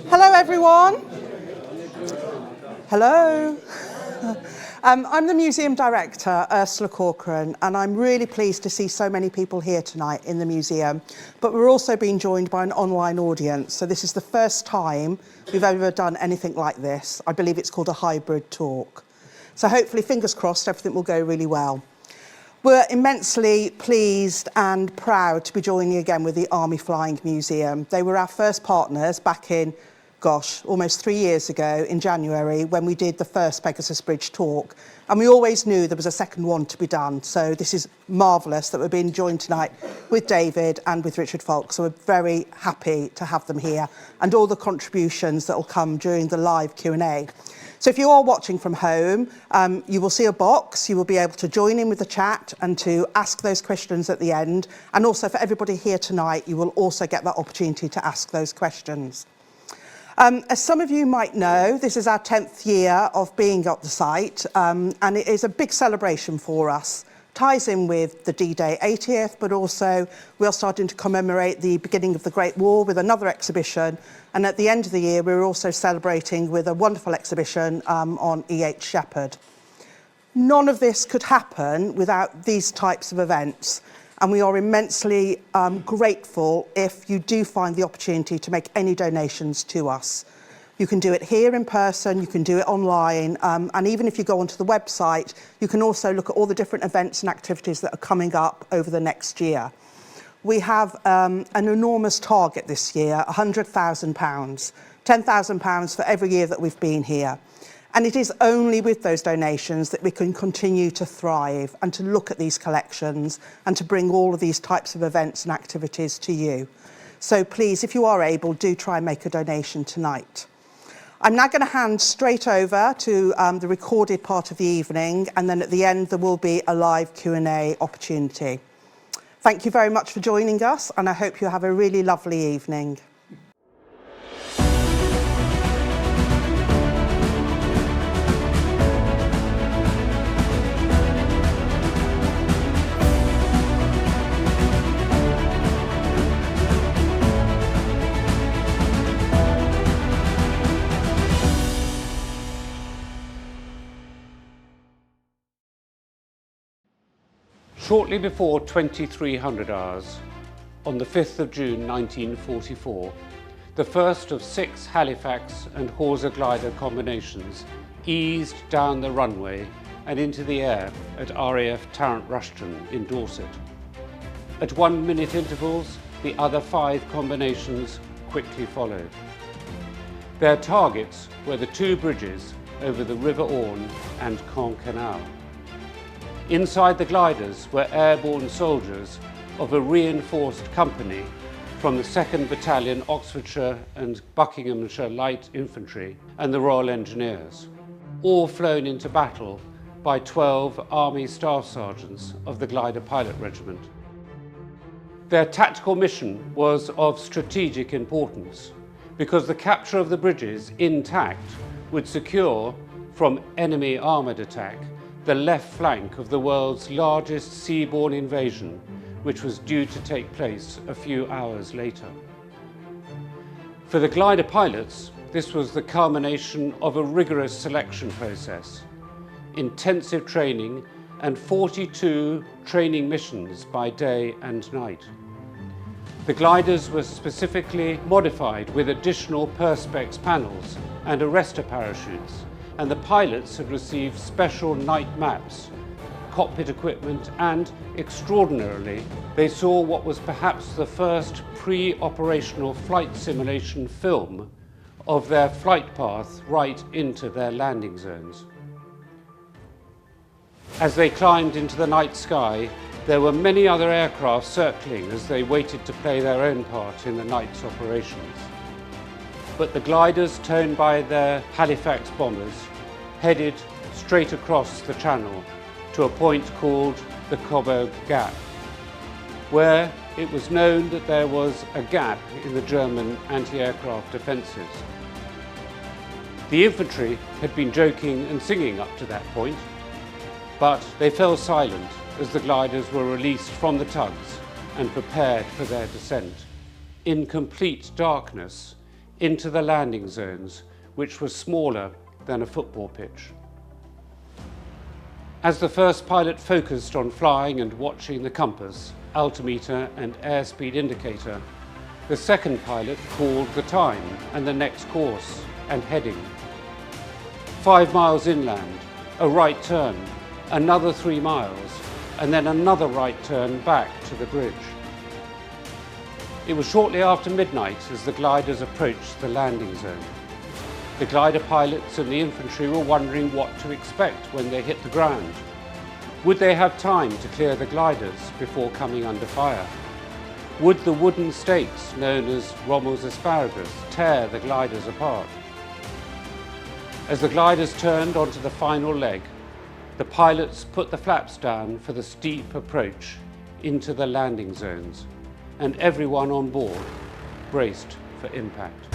Hello everyone. Hello. I'm the Museum Director, Ursula Corcoran, and I'm really pleased to see so many people here tonight in the museum. But we're also being joined by an online audience, so this is the first time we've ever done anything like this. I believe it's called a hybrid talk. So hopefully, fingers crossed, everything will go really well. We're immensely pleased and proud to be joining again with the Army Flying Museum. They were our first partners back in, almost 3 years ago in January when we did the first Pegasus Bridge talk. And we always knew there was a second one to be done. So this is marvellous that we're being joined tonight with David and with Richard Falk. So we're very happy to have them here and all the contributions that will come during the live Q&A. So if you are watching from home, you will see a box. You will be able to join in with the chat and to ask those questions at the end. And also for everybody here tonight, you will also get that opportunity to ask those questions. As some of you might know, this is our 10th year of being at the site, and it is a big celebration for us. Ties in with the D-Day 80th, but also we are starting to commemorate the beginning of the Great War with another exhibition. And at the end of the year, we're also celebrating with a wonderful exhibition on E.H. Shepard. None of this could happen without these types of events. And we are immensely grateful if you do find the opportunity to make any donations to us. You can do it here in person, you can do it online, and even if you go onto the website, you can also look at all the different events and activities that are coming up over the next year. We have an enormous target this year, £100,000, £10,000 for every year that we've been here. And it is only with those donations that we can continue to thrive and to look at these collections and to bring all of these types of events and activities to you. So please, if you are able, do try and make a donation tonight. I'm now going to hand straight over to the recorded part of the evening, and then at the end there will be a live Q&A opportunity. Thank you very much for joining us, and I hope you have a really lovely evening. Shortly before 2300 hours, on the 5th of June 1944, the first of 6 Halifax and Hawser glider combinations eased down the runway and into the air at RAF Tarrant Rushton in Dorset. At 1-minute intervals, the other 5 combinations quickly followed. Their targets were the 2 bridges over the River Orne and Caen Canal. Inside the gliders were airborne soldiers of a reinforced company from the 2nd Battalion Oxfordshire and Buckinghamshire Light Infantry and the Royal Engineers, all flown into battle by 12 Army Staff Sergeants of the Glider Pilot Regiment. Their tactical mission was of strategic importance because the capture of the bridges intact would secure, from enemy armoured attack, the left flank of the world's largest seaborne invasion, which was due to take place a few hours later. For the glider pilots, this was the culmination of a rigorous selection process, intensive training and 42 training missions by day and night. The gliders were specifically modified with additional perspex panels and arrestor parachutes, and the pilots had received special night maps, cockpit equipment, and, extraordinarily, they saw what was perhaps the first pre-operational flight simulation film of their flight path right into their landing zones. As they climbed into the night sky, there were many other aircraft circling as they waited to play their own part in the night's operations. But the gliders, towed by their Halifax bombers, headed straight across the channel to a point called the Coburg Gap, where it was known that there was a gap in the German anti-aircraft defences. The infantry had been joking and singing up to that point, but they fell silent as the gliders were released from the tugs and prepared for their descent in complete darkness, into the landing zones, which were smaller than a football pitch. As the first pilot focused on flying and watching the compass, altimeter and airspeed indicator, the second pilot called the time and the next course and heading. 5 miles inland, a right turn, another 3 miles, and then another right turn back to the bridge. It was shortly after midnight as the gliders approached the landing zone. The glider pilots and the infantry were wondering what to expect when they hit the ground. Would they have time to clear the gliders before coming under fire? Would the wooden stakes, known as Rommel's asparagus, tear the gliders apart? As the gliders turned onto the final leg, the pilots put the flaps down for the steep approach into the landing zones, and everyone on board braced for impact.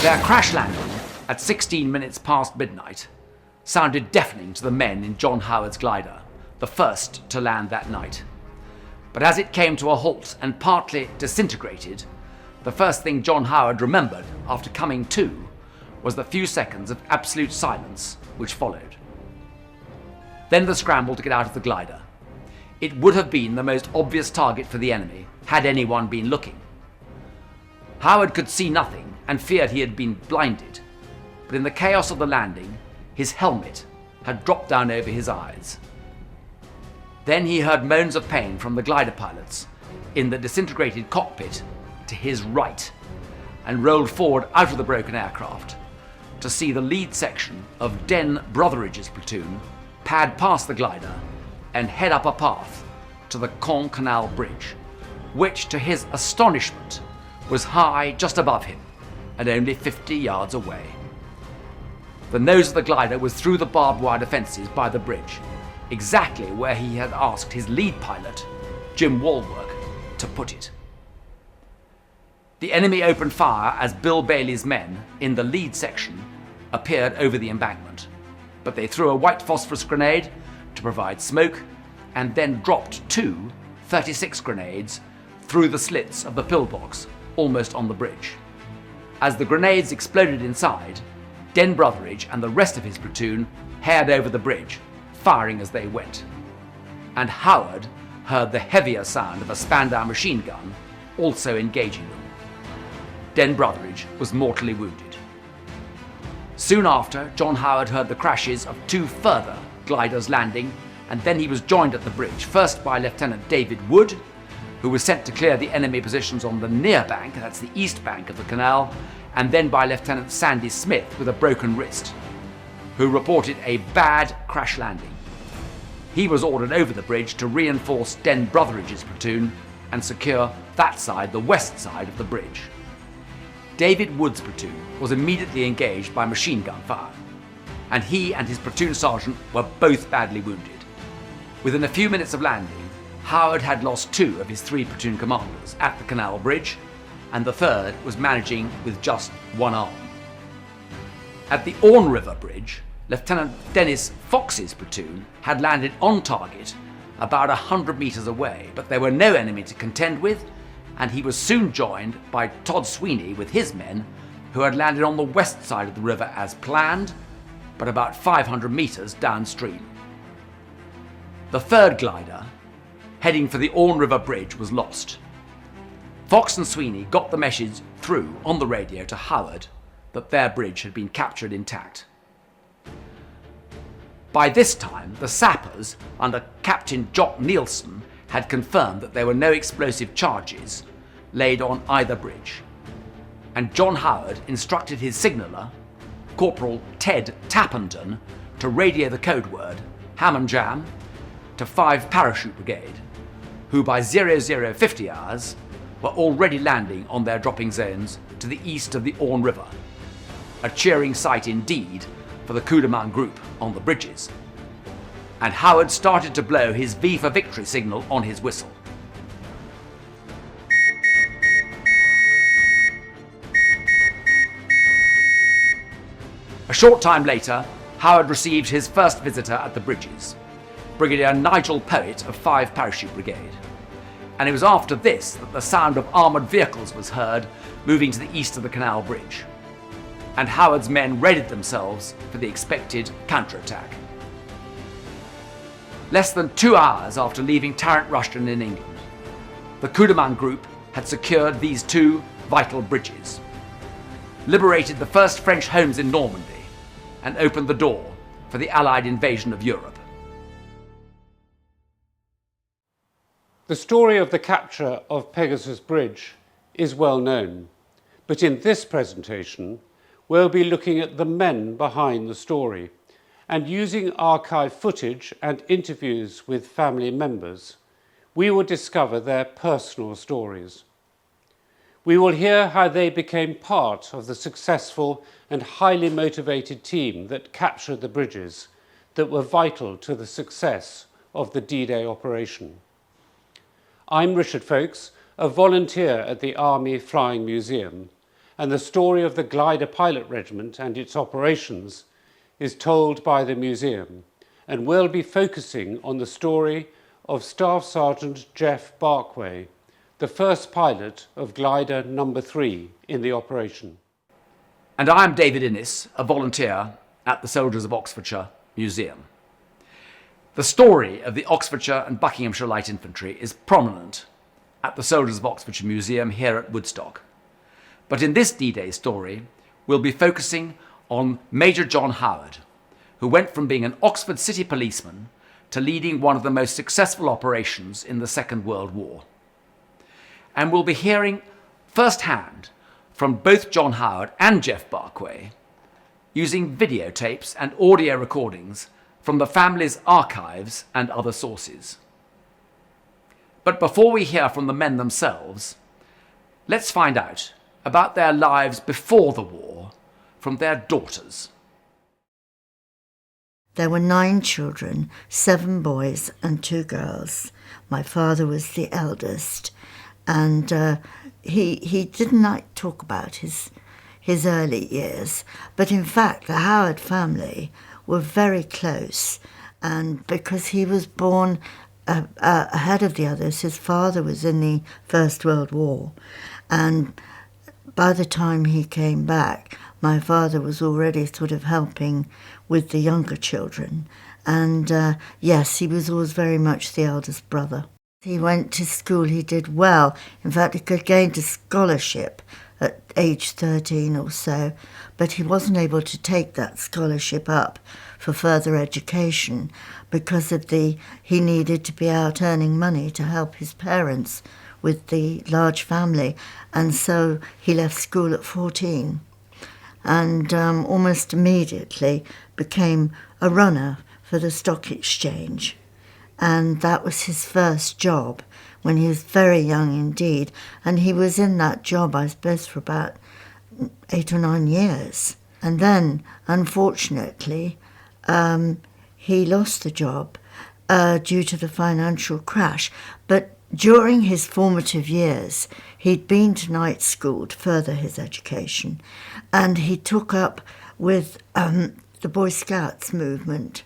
Their crash landing at 16 minutes past midnight sounded deafening to the men in John Howard's glider, the first to land that night. But as it came to a halt and partly disintegrated, the first thing John Howard remembered after coming to was the few seconds of absolute silence which followed. Then the scramble to get out of the glider. It would have been the most obvious target for the enemy had anyone been looking. Howard could see nothing and feared he had been blinded, but in the chaos of the landing, his helmet had dropped down over his eyes. Then he heard moans of pain from the glider pilots in the disintegrated cockpit to his right, and rolled forward out of the broken aircraft to see the lead section of Den Brotheridge's platoon pad past the glider and head up a path to the Caen Canal bridge, which, to his astonishment, was high just above him and only 50 yards away. The nose of the glider was through the barbed wire defences by the bridge, exactly where he had asked his lead pilot, Jim Walwork, to put it. The enemy opened fire as Bill Bailey's men in the lead section appeared over the embankment, but they threw a white phosphorus grenade to provide smoke and then dropped two 36 grenades through the slits of the pillbox almost on the bridge. As the grenades exploded inside, Den Brotheridge and the rest of his platoon headed over the bridge, firing as they went. And Howard heard the heavier sound of a Spandau machine gun also engaging them. Den Brotheridge was mortally wounded. Soon after, John Howard heard the crashes of two further gliders landing, and then he was joined at the bridge, first by Lieutenant David Wood, who was sent to clear the enemy positions on the near bank, that's the east bank of the canal, and then by Lieutenant Sandy Smith with a broken wrist, who reported a bad crash landing. He was ordered over the bridge to reinforce Den Brotheridge's platoon and secure that side, the west side of the bridge. David Wood's platoon was immediately engaged by machine gun fire, and he and his platoon sergeant were both badly wounded. Within a few minutes of landing, Howard had lost two of his three platoon commanders at the canal bridge, and the third was managing with just one arm. At the Orne River Bridge, Lieutenant Dennis Fox's platoon had landed on target about 100 metres away, but there were no enemy to contend with, and he was soon joined by Todd Sweeney with his men, who had landed on the west side of the river as planned, but about 500 metres downstream. The third glider, heading for the Orne River Bridge, was lost. Fox and Sweeney got the message through on the radio to Howard that their bridge had been captured intact. By this time, the sappers, under Captain Jock Nielsen, had confirmed that there were no explosive charges laid on either bridge, and John Howard instructed his signaller, Corporal Ted Tappenden, to radio the code word Ham and Jam to 5 Parachute Brigade, who by 0050 hours were already landing on their dropping zones to the east of the Orne River, a cheering sight indeed for the Coup de Main group on the bridges. And Howard started to blow his V for victory signal on his whistle. A short time later, Howard received his first visitor at the bridges. Brigadier Nigel Poet of 5 Parachute Brigade. And it was after this that the sound of armoured vehicles was heard moving to the east of the Canal Bridge. And Howard's men readied themselves for the expected counterattack. Less than 2 hours after leaving Tarrant Rushden in England, the Coup de Main group had secured these 2 vital bridges, liberated the first French homes in Normandy, and opened the door for the Allied invasion of Europe. The story of the capture of Pegasus Bridge is well known, but in this presentation we'll be looking at the men behind the story and using archive footage and interviews with family members, we will discover their personal stories. We will hear how they became part of the successful and highly motivated team that captured the bridges that were vital to the success of the D-Day operation. I'm Richard Folkes, a volunteer at the Army Flying Museum, and the story of the Glider Pilot Regiment and its operations is told by the museum, and we'll be focusing on the story of Staff Sergeant Geoff Barkway, the first pilot of Glider No. 3 in the operation. And I am David Innes, a volunteer at the Soldiers of Oxfordshire Museum. The story of the Oxfordshire and Buckinghamshire Light Infantry is prominent at the Soldiers of Oxfordshire Museum here at Woodstock. But in this D-Day story, we'll be focusing on Major John Howard, who went from being an Oxford city policeman to leading one of the most successful operations in the Second World War. And we'll be hearing firsthand from both John Howard and Geoff Barkway, using videotapes and audio recordings from the family's archives and other sources. But before we hear from the men themselves, let's find out about their lives before the war from their daughters. There were 9 children, 7 boys and 2 girls. My father was the eldest, and he didn't like to talk about his early years, but in fact the Howard family were very close, and because he was born ahead of the others, his father was in the First World War, and by the time he came back, my father was already sort of helping with the younger children, and yes, he was always very much the eldest brother. He went to school, he did well. In fact, he could gain a scholarship at age 13 or so, but he wasn't able to take that scholarship up for further education because of he needed to be out earning money to help his parents with the large family, and so he left school at 14 and almost immediately became a runner for the stock exchange. And that was his first job when he was very young indeed. And he was in that job, I suppose, for about 8 or 9 years. And then, unfortunately, he lost the job due to the financial crash. But during his formative years, he'd been to night school to further his education. And he took up with the Boy Scouts movement.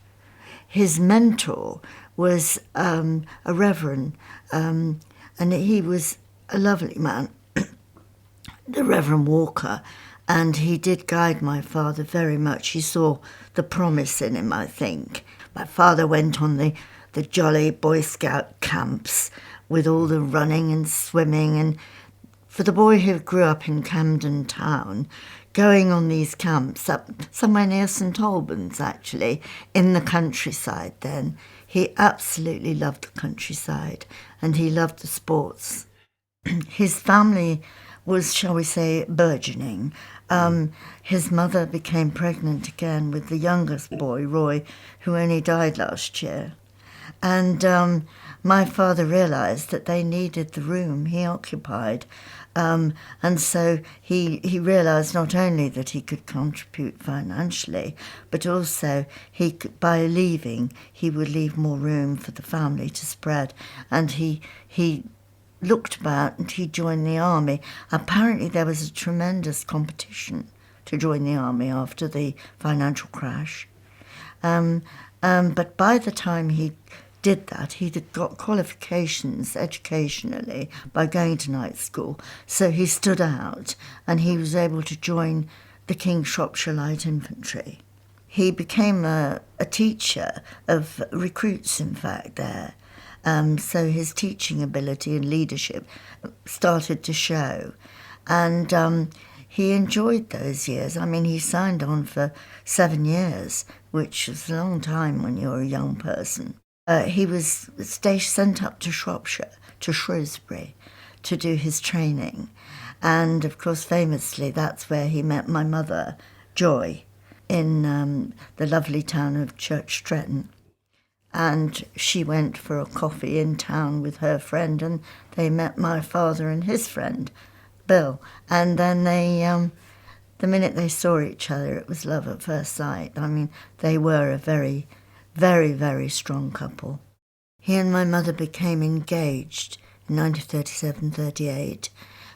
His mentor was a reverend, and he was a lovely man, the Reverend Walker, and he did guide my father very much. He saw the promise in him, I think. My father went on the jolly Boy Scout camps with all the running and swimming, and for the boy who grew up in Camden Town, going on these camps up somewhere near St Albans, actually, in the countryside then, he absolutely loved the countryside and he loved the sports. His family was, shall we say, burgeoning. His mother became pregnant again with the youngest boy, Roy, who only died last year. And my father realised that they needed the room he occupied. And so he realised not only that he could contribute financially, but also by leaving, he would leave more room for the family to spread. And he looked about and he joined the army. Apparently there was a tremendous competition to join the army after the financial crash. But by the time he did that, he'd got qualifications educationally by going to night school. So he stood out and he was able to join the King's Shropshire Light Infantry. He became a teacher of recruits, in fact, there. So his teaching ability and leadership started to show. And he enjoyed those years. I mean, he signed on for 7 years, which is a long time when you're a young person. He was sent up to Shropshire, to Shrewsbury, to do his training. And, of course, famously, that's where he met my mother, Joy, in the lovely town of Church Stretton. And she went for a coffee in town with her friend, and they met my father and his friend, Bill. And then they, the minute they saw each other, it was love at first sight. I mean, they were a very, very, very strong couple. He and my mother became engaged in 1937-38,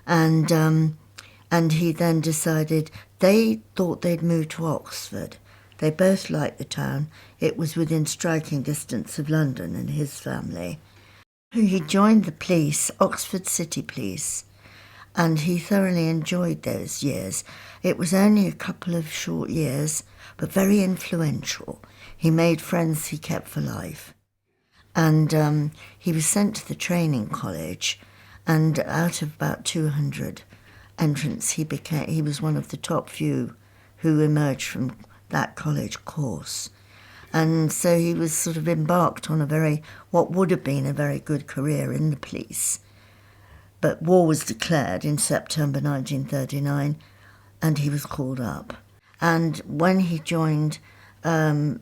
and he then decided they thought they'd move to Oxford. They both liked the town. It was within striking distance of London and his family. He joined the police, Oxford City Police, and he thoroughly enjoyed those years. It was only a couple of short years, but very influential. He made friends he kept for life. And he was sent to the training college, and out of about 200 entrants, he was one of the top few who emerged from that college course. And so he was sort of embarked on what would have been a very good career in the police. But war was declared in September 1939, and he was called up. And when he joined the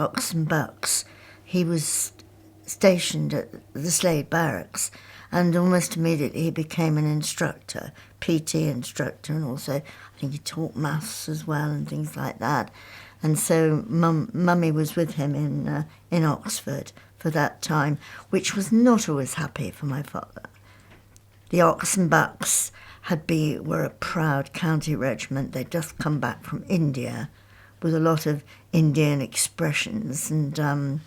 Ox and Bucks, he was stationed at the Slade Barracks, and almost immediately he became an instructor, PT instructor, and also I think he taught maths as well and things like that. And so Mummy was with him in Oxford for that time, which was not always happy for my father. The Ox and Bucks were a proud county regiment. They'd just come back from India with a lot of Indian expressions, and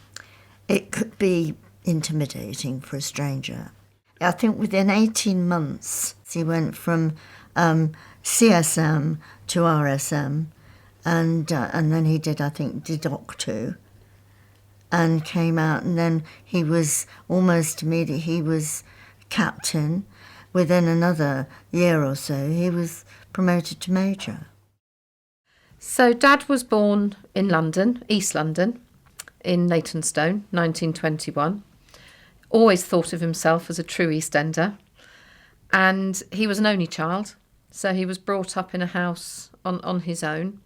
it could be intimidating for a stranger. I think within 18 months, he went from CSM to RSM, and then he did OC2, and came out, and then he was almost immediately, he was captain. Within another year or so, he was promoted to major. So Dad was born in London, East London, in Leytonstone, 1921. Always thought of himself as a true East Ender. And he was an only child, so he was brought up in a house on his own.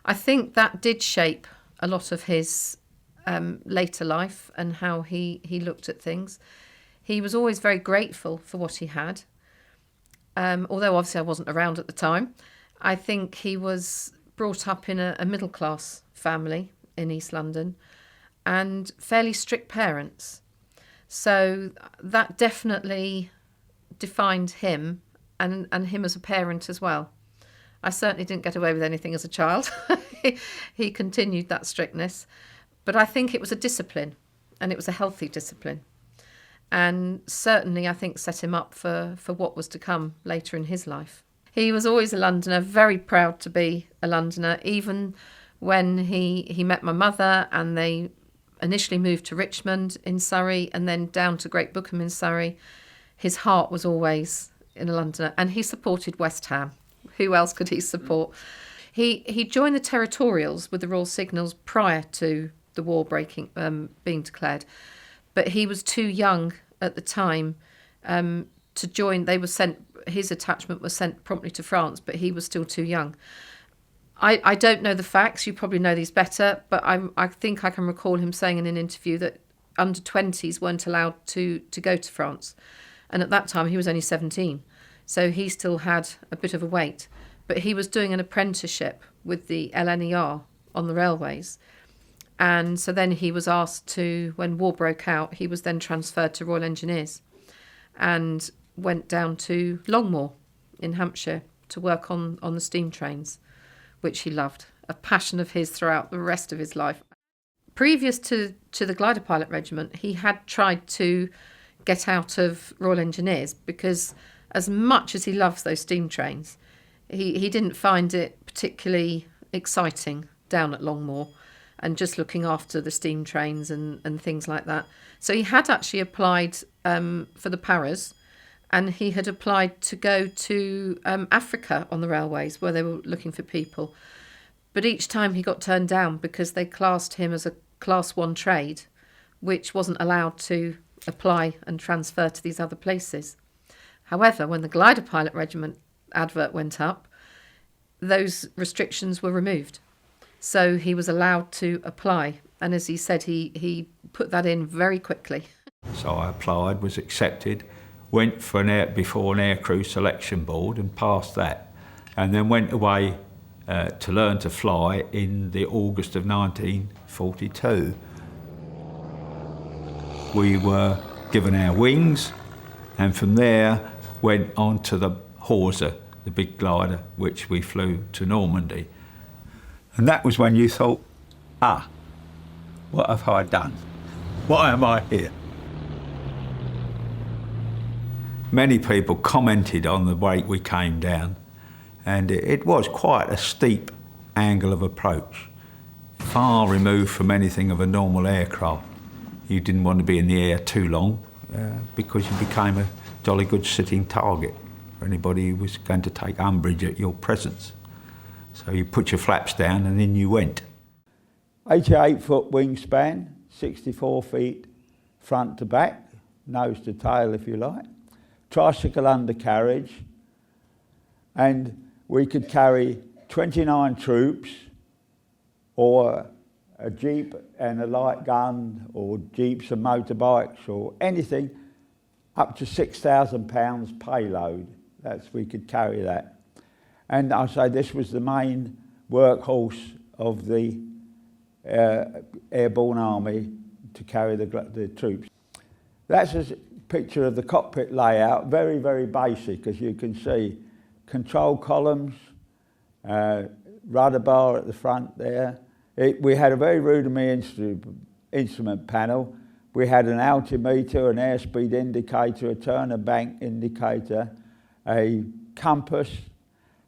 I think that did shape a lot of his later life and how he looked at things. He was always very grateful for what he had, although obviously I wasn't around at the time. I think he was brought up in a middle-class family in East London and fairly strict parents. So that definitely defined him and him as a parent as well. I certainly didn't get away with anything as a child. He continued that strictness. But I think it was a discipline, and it was a healthy discipline. And certainly, I think, set him up for what was to come later in his life. He was always a Londoner, very proud to be a Londoner, even when he met my mother and they initially moved to Richmond in Surrey and then down to Great Bookham in Surrey. His heart was always in a Londoner, and he supported West Ham. Who else could he support? He joined the Territorials with the Royal Signals prior to the war being declared. But he was too young at the time to join. His attachment was sent promptly to France, but he was still too young. I don't know the facts. You probably know these better, but I think I can recall him saying in an interview that under 20s weren't allowed to go to France. And at that time, he was only 17. So he still had a bit of a wait. But he was doing an apprenticeship with the LNER on the railways. And so then he was asked when war broke out, he was then transferred to Royal Engineers and went down to Longmoor in Hampshire to work on the steam trains, which he loved, a passion of his throughout the rest of his life. Previous to the Glider Pilot Regiment, he had tried to get out of Royal Engineers because as much as he loves those steam trains, he didn't find it particularly exciting down at Longmoor and just looking after the steam trains and things like that. So he had actually applied for the Paras, and he had applied to go to Africa on the railways where they were looking for people. But each time he got turned down because they classed him as a Class 1 trade, which wasn't allowed to apply and transfer to these other places. However, when the Glider Pilot Regiment advert went up, those restrictions were removed. So he was allowed to apply. And as he said, he put that in very quickly. So I applied, was accepted, went for before an aircrew selection board and passed that. And then went away to learn to fly in the August of 1942. We were given our wings, and from there went on to the Hawser, the big glider, which we flew to Normandy. And that was when you thought, what have I done? Why am I here? Many people commented on the way we came down, and it was quite a steep angle of approach, far removed from anything of a normal aircraft. You didn't want to be in the air too long because you became a jolly good sitting target for anybody who was going to take umbrage at your presence. So you put your flaps down and in you went. 88-foot wingspan, 64 feet front to back, nose to tail if you like, tricycle undercarriage, and we could carry 29 troops or a jeep and a light gun or jeeps and motorbikes or anything up to 6,000 pounds payload. We could carry that. And I say this was the main workhorse of the Airborne Army to carry the troops. That's a picture of the cockpit layout, very, very basic, as you can see. Control columns, rudder bar at the front there. We had a very rudimentary instrument panel. We had an altimeter, an airspeed indicator, a turn and bank indicator, a compass,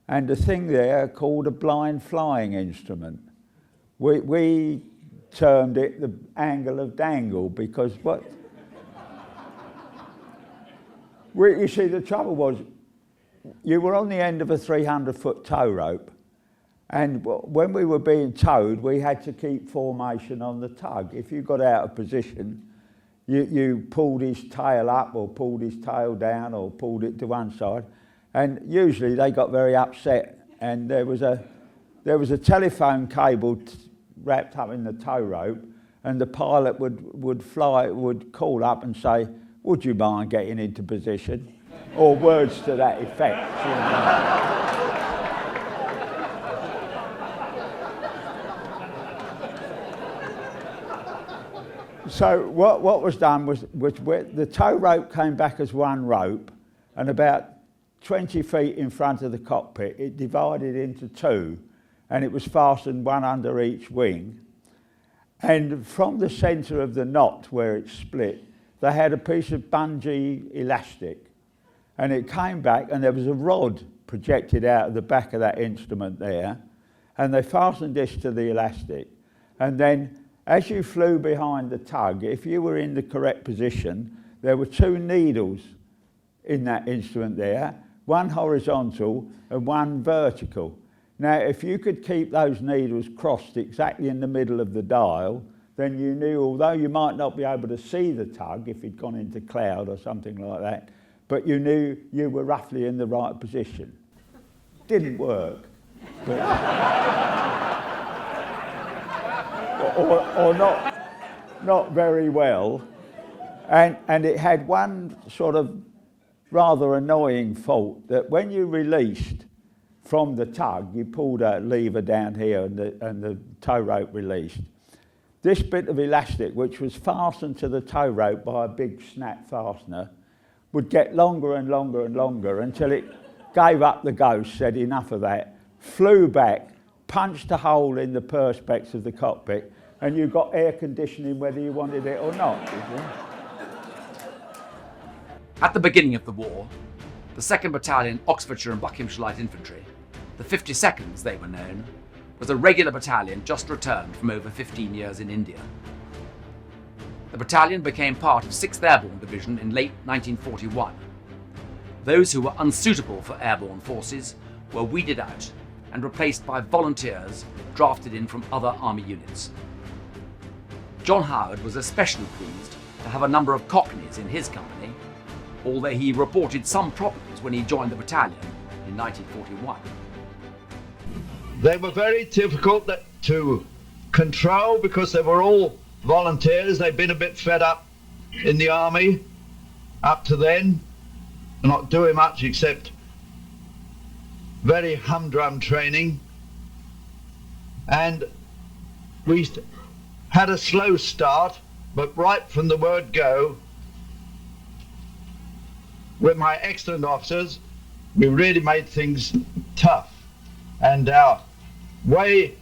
and a thing there called a blind flying instrument. We termed it the angle of dangle because you see, the trouble was you were on the end of a 300-foot tow rope, and when we were being towed, we had to keep formation on the tug. If you got out of position, you pulled his tail up or pulled his tail down or pulled it to one side, and usually they got very upset. And there was a telephone cable wrapped up in the tow rope, and the pilot would call up and say, "Would you mind getting into position?" or words to that effect. So what was done was the tow rope came back as one rope, and about 20 feet in front of the cockpit, it divided into two, and it was fastened one under each wing. And from the centre of the knot where it split, they had a piece of bungee elastic, and it came back, and there was a rod projected out of the back of that instrument there, and they fastened this to the elastic. And then as you flew behind the tug, if you were in the correct position, there were two needles in that instrument there, one horizontal and one vertical. Now, if you could keep those needles crossed exactly in the middle of the dial, then you knew, although you might not be able to see the tug if it'd gone into cloud or something like that, but you knew you were roughly in the right position. Didn't work. But or not very well. And it had one sort of rather annoying fault, that when you released from the tug, you pulled a lever down here and the tow rope released. This bit of elastic, which was fastened to the tow rope by a big snap fastener, would get longer and longer and longer until it gave up the ghost, said enough of that, flew back, punched a hole in the perspex of the cockpit, and you got air conditioning whether you wanted it or not, did you? At the beginning of the war, the 2nd Battalion Oxfordshire and Buckinghamshire Light Infantry, the 52nd as they were known, was a regular battalion just returned from over 15 years in India. The battalion became part of 6th Airborne Division in late 1941. Those who were unsuitable for airborne forces were weeded out and replaced by volunteers drafted in from other army units. John Howard was especially pleased to have a number of Cockneys in his company, although he reported some problems when he joined the battalion in 1941. They were very difficult to control because they were all volunteers. They'd been a bit fed up in the army up to then, not doing much except very humdrum training. And we had a slow start, but right from the word go, with my excellent officers, we really made things tough. And our way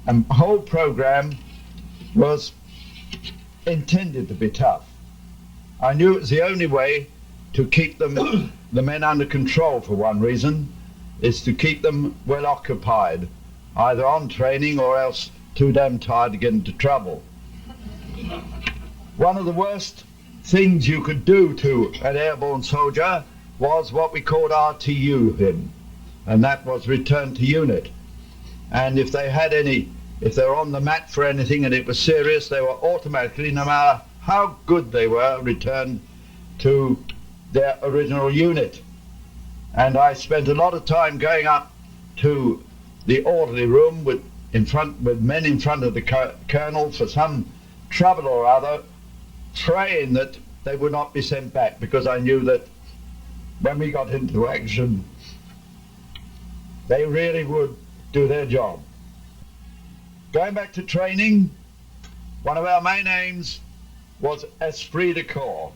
and whole program was intended to be tough. I knew it was the only way to keep them, the men under control for one reason, is to keep them well occupied, either on training or else too damn tired to get into trouble. One of the worst things you could do to an airborne soldier was what we called RTU him, and that was return to unit. And if they had any, if they were on the mat for anything and it was serious, they were automatically, no matter how good they were, returned to their original unit. And I spent a lot of time going up to the orderly room with men in front of the colonel for some trouble or other, praying that they would not be sent back, because I knew that when we got into action, they really would do their job. Going back to training, one of our main aims was esprit de corps,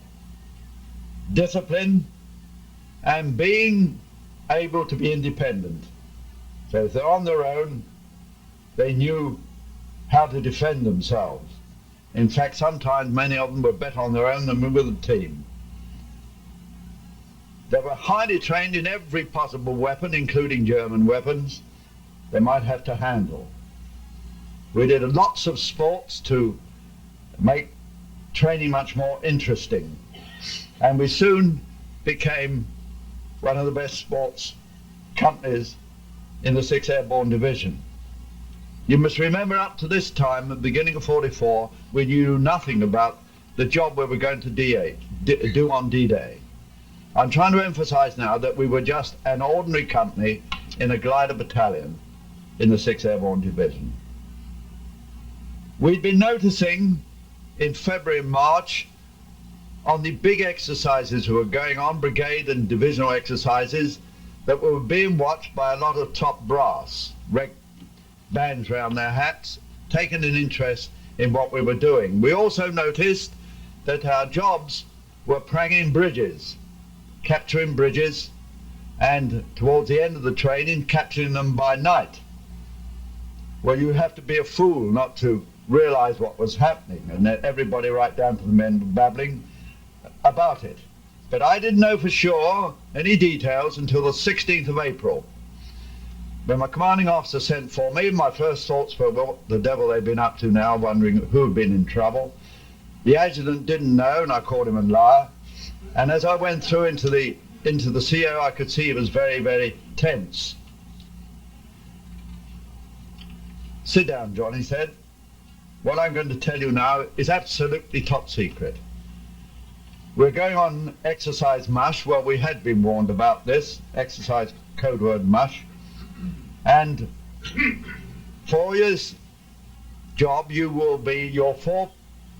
discipline, and being able to be independent. So if they're on their own, they knew how to defend themselves. In fact, sometimes many of them were better on their own than with a team. They were highly trained in every possible weapon, including German weapons, they might have to handle. We did lots of sports to make training much more interesting, and we soon became one of the best sports companies in the 6th Airborne Division. You must remember, up to this time, at the beginning of 44, we knew nothing about the job we were going to do on D-Day. I'm trying to emphasize now that we were just an ordinary company in a glider battalion in the 6th Airborne Division. We'd been noticing in February and March on the big exercises that were going on, brigade and divisional exercises, that were being watched by a lot of top brass, bands around their hats, taking an interest in what we were doing. We also noticed that our jobs were pranging bridges, capturing bridges, and towards the end of the training, capturing them by night. Well, you have to be a fool not to realize what was happening, and that everybody right down to the men were babbling about it. But I didn't know for sure any details until the 16th of April. When my commanding officer sent for me, my first thoughts were what the devil they'd been up to now, wondering who had been in trouble. The adjutant didn't know, and I called him a liar. And as I went through into the CO, I could see he was very, very tense. "Sit down, John," he said. "What I'm going to tell you now is absolutely top secret. We're going on exercise mush." Well, we had been warned about this, exercise code word mush. "And for your job, your 4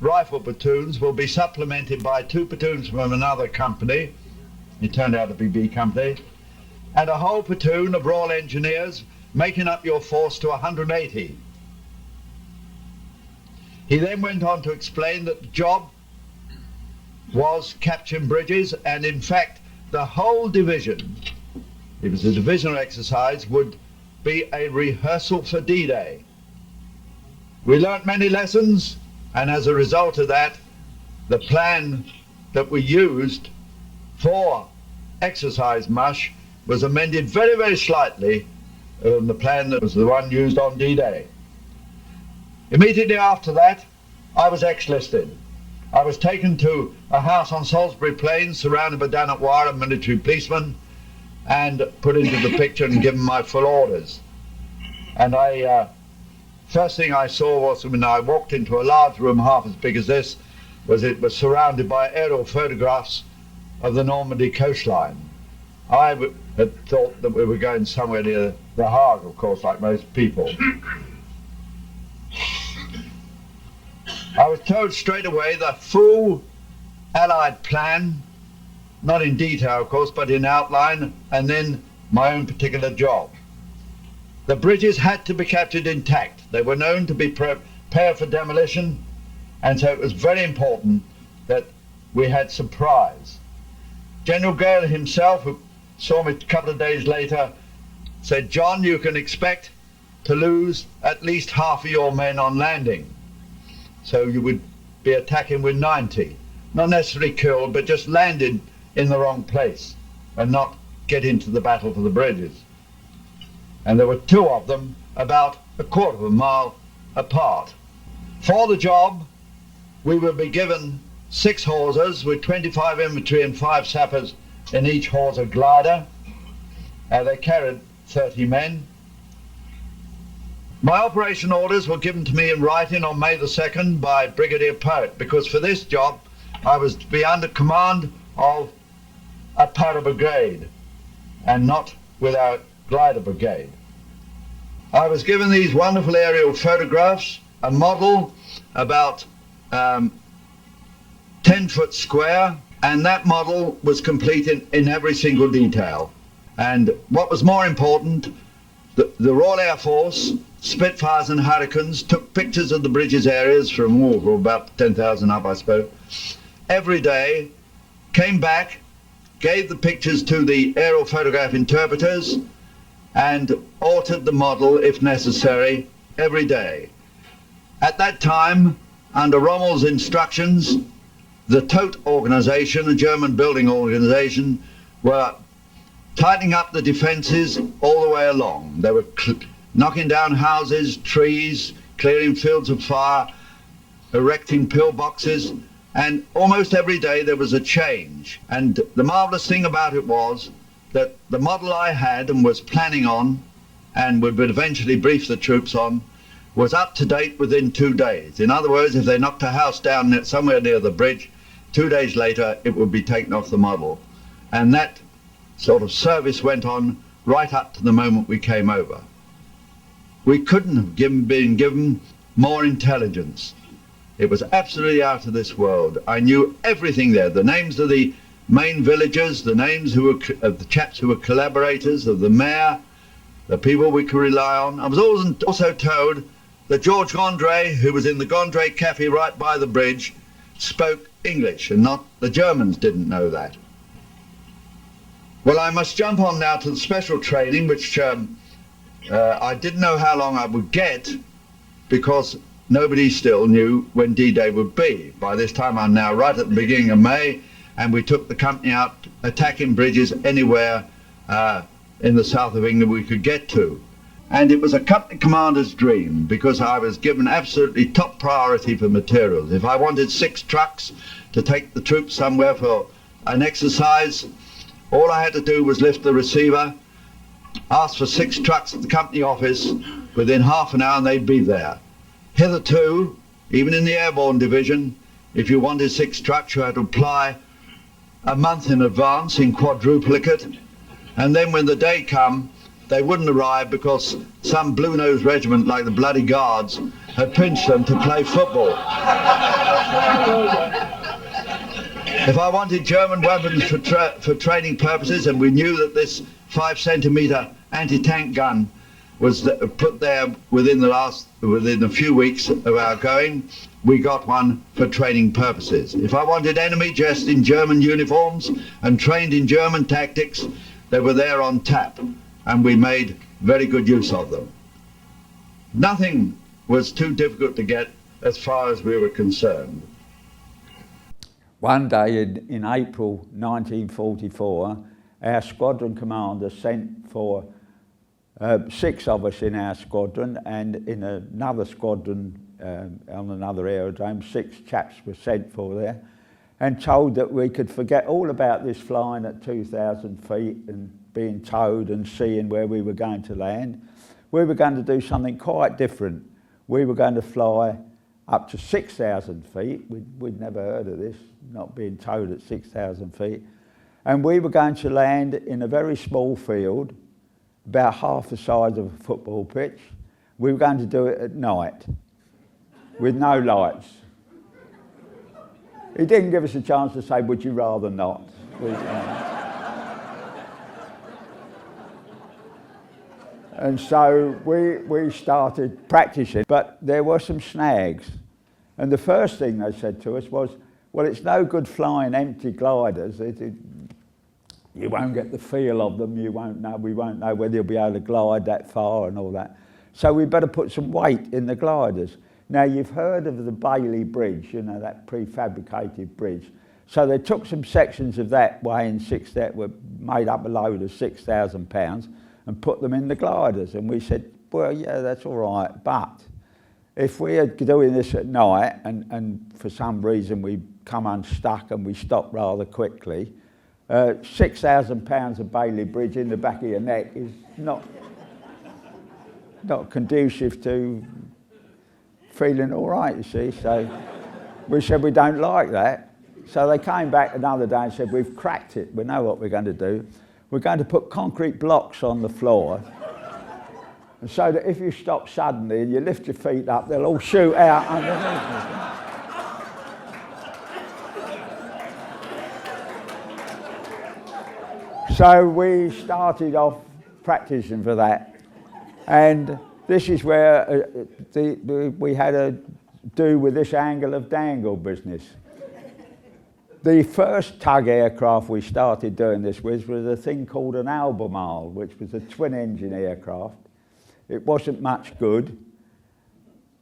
rifle platoons will be supplemented by 2 platoons from another company," it turned out to be B Company, "and a whole platoon of Royal Engineers, making up your force to 180. He then went on to explain that the job was capturing bridges, and in fact the whole division, it was a divisional exercise, would be a rehearsal for D-Day. We learnt many lessons, and as a result of that, the plan that we used for exercise mush was amended very, very slightly from the plan that was the one used on D-Day. Immediately after that, I was ex-listed. I was taken to a house on Salisbury Plains surrounded by Danat Wire and military policemen and put into the picture and given my full orders. And first thing I saw was when I walked into a large room half as big as this, was it was surrounded by aerial photographs of the Normandy coastline. I had thought that we were going somewhere near The Hague, of course, like most people. I was told straight away the full Allied plan, not in detail, of course, but in outline, and then my own particular job. The bridges had to be captured intact. They were known to be prepared for demolition, and so it was very important that we had surprise. General Gale himself, who saw me a couple of days later, said, "John, you can expect to lose at least half of your men on landing." So you would be attacking with 90. Not necessarily killed, but just landed in the wrong place and not get into the battle for the bridges. And there were two of them about a quarter of a mile apart. For the job, we would be given 6 hawsers with 25 infantry and 5 sappers in each hawser glider. They carried 30 men. My operation orders were given to me in writing on May the 2nd by Brigadier Poet, because for this job I was to be under command of a para brigade and not with our glider brigade. I was given these wonderful aerial photographs, a model about 10 foot square, and that model was complete in every single detail. And what was more important, the Royal Air Force, Spitfires and Hurricanes, took pictures of the bridges areas from about 10,000 up, I suppose, every day, came back, gave the pictures to the aerial photograph interpreters, and altered the model, if necessary, every day. At that time, under Rommel's instructions, the TOT organization, a German building organization, were tightening up the defenses all the way along. They were knocking down houses, trees, clearing fields of fire, erecting pillboxes, and almost every day there was a change. And the marvelous thing about it was that the model I had and was planning on and would eventually brief the troops on was up to date within 2 days. In other words, if they knocked a house down somewhere near the bridge, 2 days later it would be taken off the model. And that sort of service went on right up to the moment we came over. We couldn't have been given more intelligence. It was absolutely out of this world. I knew everything there, the names of the main villagers, the names of the chaps who were collaborators, of the mayor, the people we could rely on. I was also told that George Gondray, who was in the Gondray Cafe right by the bridge, spoke English, and not the Germans didn't know that. Well, I must jump on now to the special training, which I didn't know how long I would get, because nobody still knew when D-Day would be. By this time I'm now right at the beginning of May, and we took the company out attacking bridges anywhere in the south of England we could get to. And it was a company commander's dream, because I was given absolutely top priority for materials. If I wanted 6 trucks to take the troops somewhere for an exercise, all I had to do was lift the receiver, ask for 6 trucks at the company office, within half an hour and they'd be there. Hitherto, even in the airborne division, if you wanted 6 trucks you had to apply a month in advance in quadruplicate, and then when the day come, they wouldn't arrive because some blue-nosed regiment like the Bloody Guards had pinched them to play football. If I wanted German weapons for training purposes, and we knew that this 5-centimetre anti-tank gun was put there within a few weeks of our going, we got one for training purposes. If I wanted enemy dressed in German uniforms and trained in German tactics, they were there on tap, and we made very good use of them. Nothing was too difficult to get as far as we were concerned. One day in April 1944, our squadron commander sent for 6 of us in our squadron, and in another squadron on another aerodrome, 6 chaps were sent for there, and told that we could forget all about this flying at 2,000 feet and being towed and seeing where we were going to land. We were going to do something quite different. We were going to fly up to 6,000 feet. We'd never heard of this, not being towed at 6,000 feet. And we were going to land in a very small field, about half the size of a football pitch. We were going to do it at night, with no lights. He didn't give us a chance to say, would you rather not? And so we started practicing, but there were some snags. And the first thing they said to us was, well, it's no good flying empty gliders. You won't get the feel of them, we won't know whether you'll be able to glide that far and all that. So we better put some weight in the gliders. Now, you've heard of the Bailey Bridge, you know, that prefabricated bridge. So they took some sections of that weighing that were made up a load of 6,000 pounds and put them in the gliders. And we said, well, yeah, that's all right, but if we are doing this at night and for some reason we come unstuck and we stop rather quickly, 6,000 pounds of Bailey Bridge in the back of your neck is not conducive to feeling all right, you see. So we said we don't like that. So they came back another day and said, we've cracked it, we know what we're going to do. We're going to put concrete blocks on the floor, and so that if you stop suddenly and you lift your feet up, they'll all shoot out underneath. So we started off practicing for that, and this is where we had to do with this angle of dangle business. The first tug aircraft we started doing this with was a thing called an Albemarle, which was a twin-engine aircraft. It wasn't much good.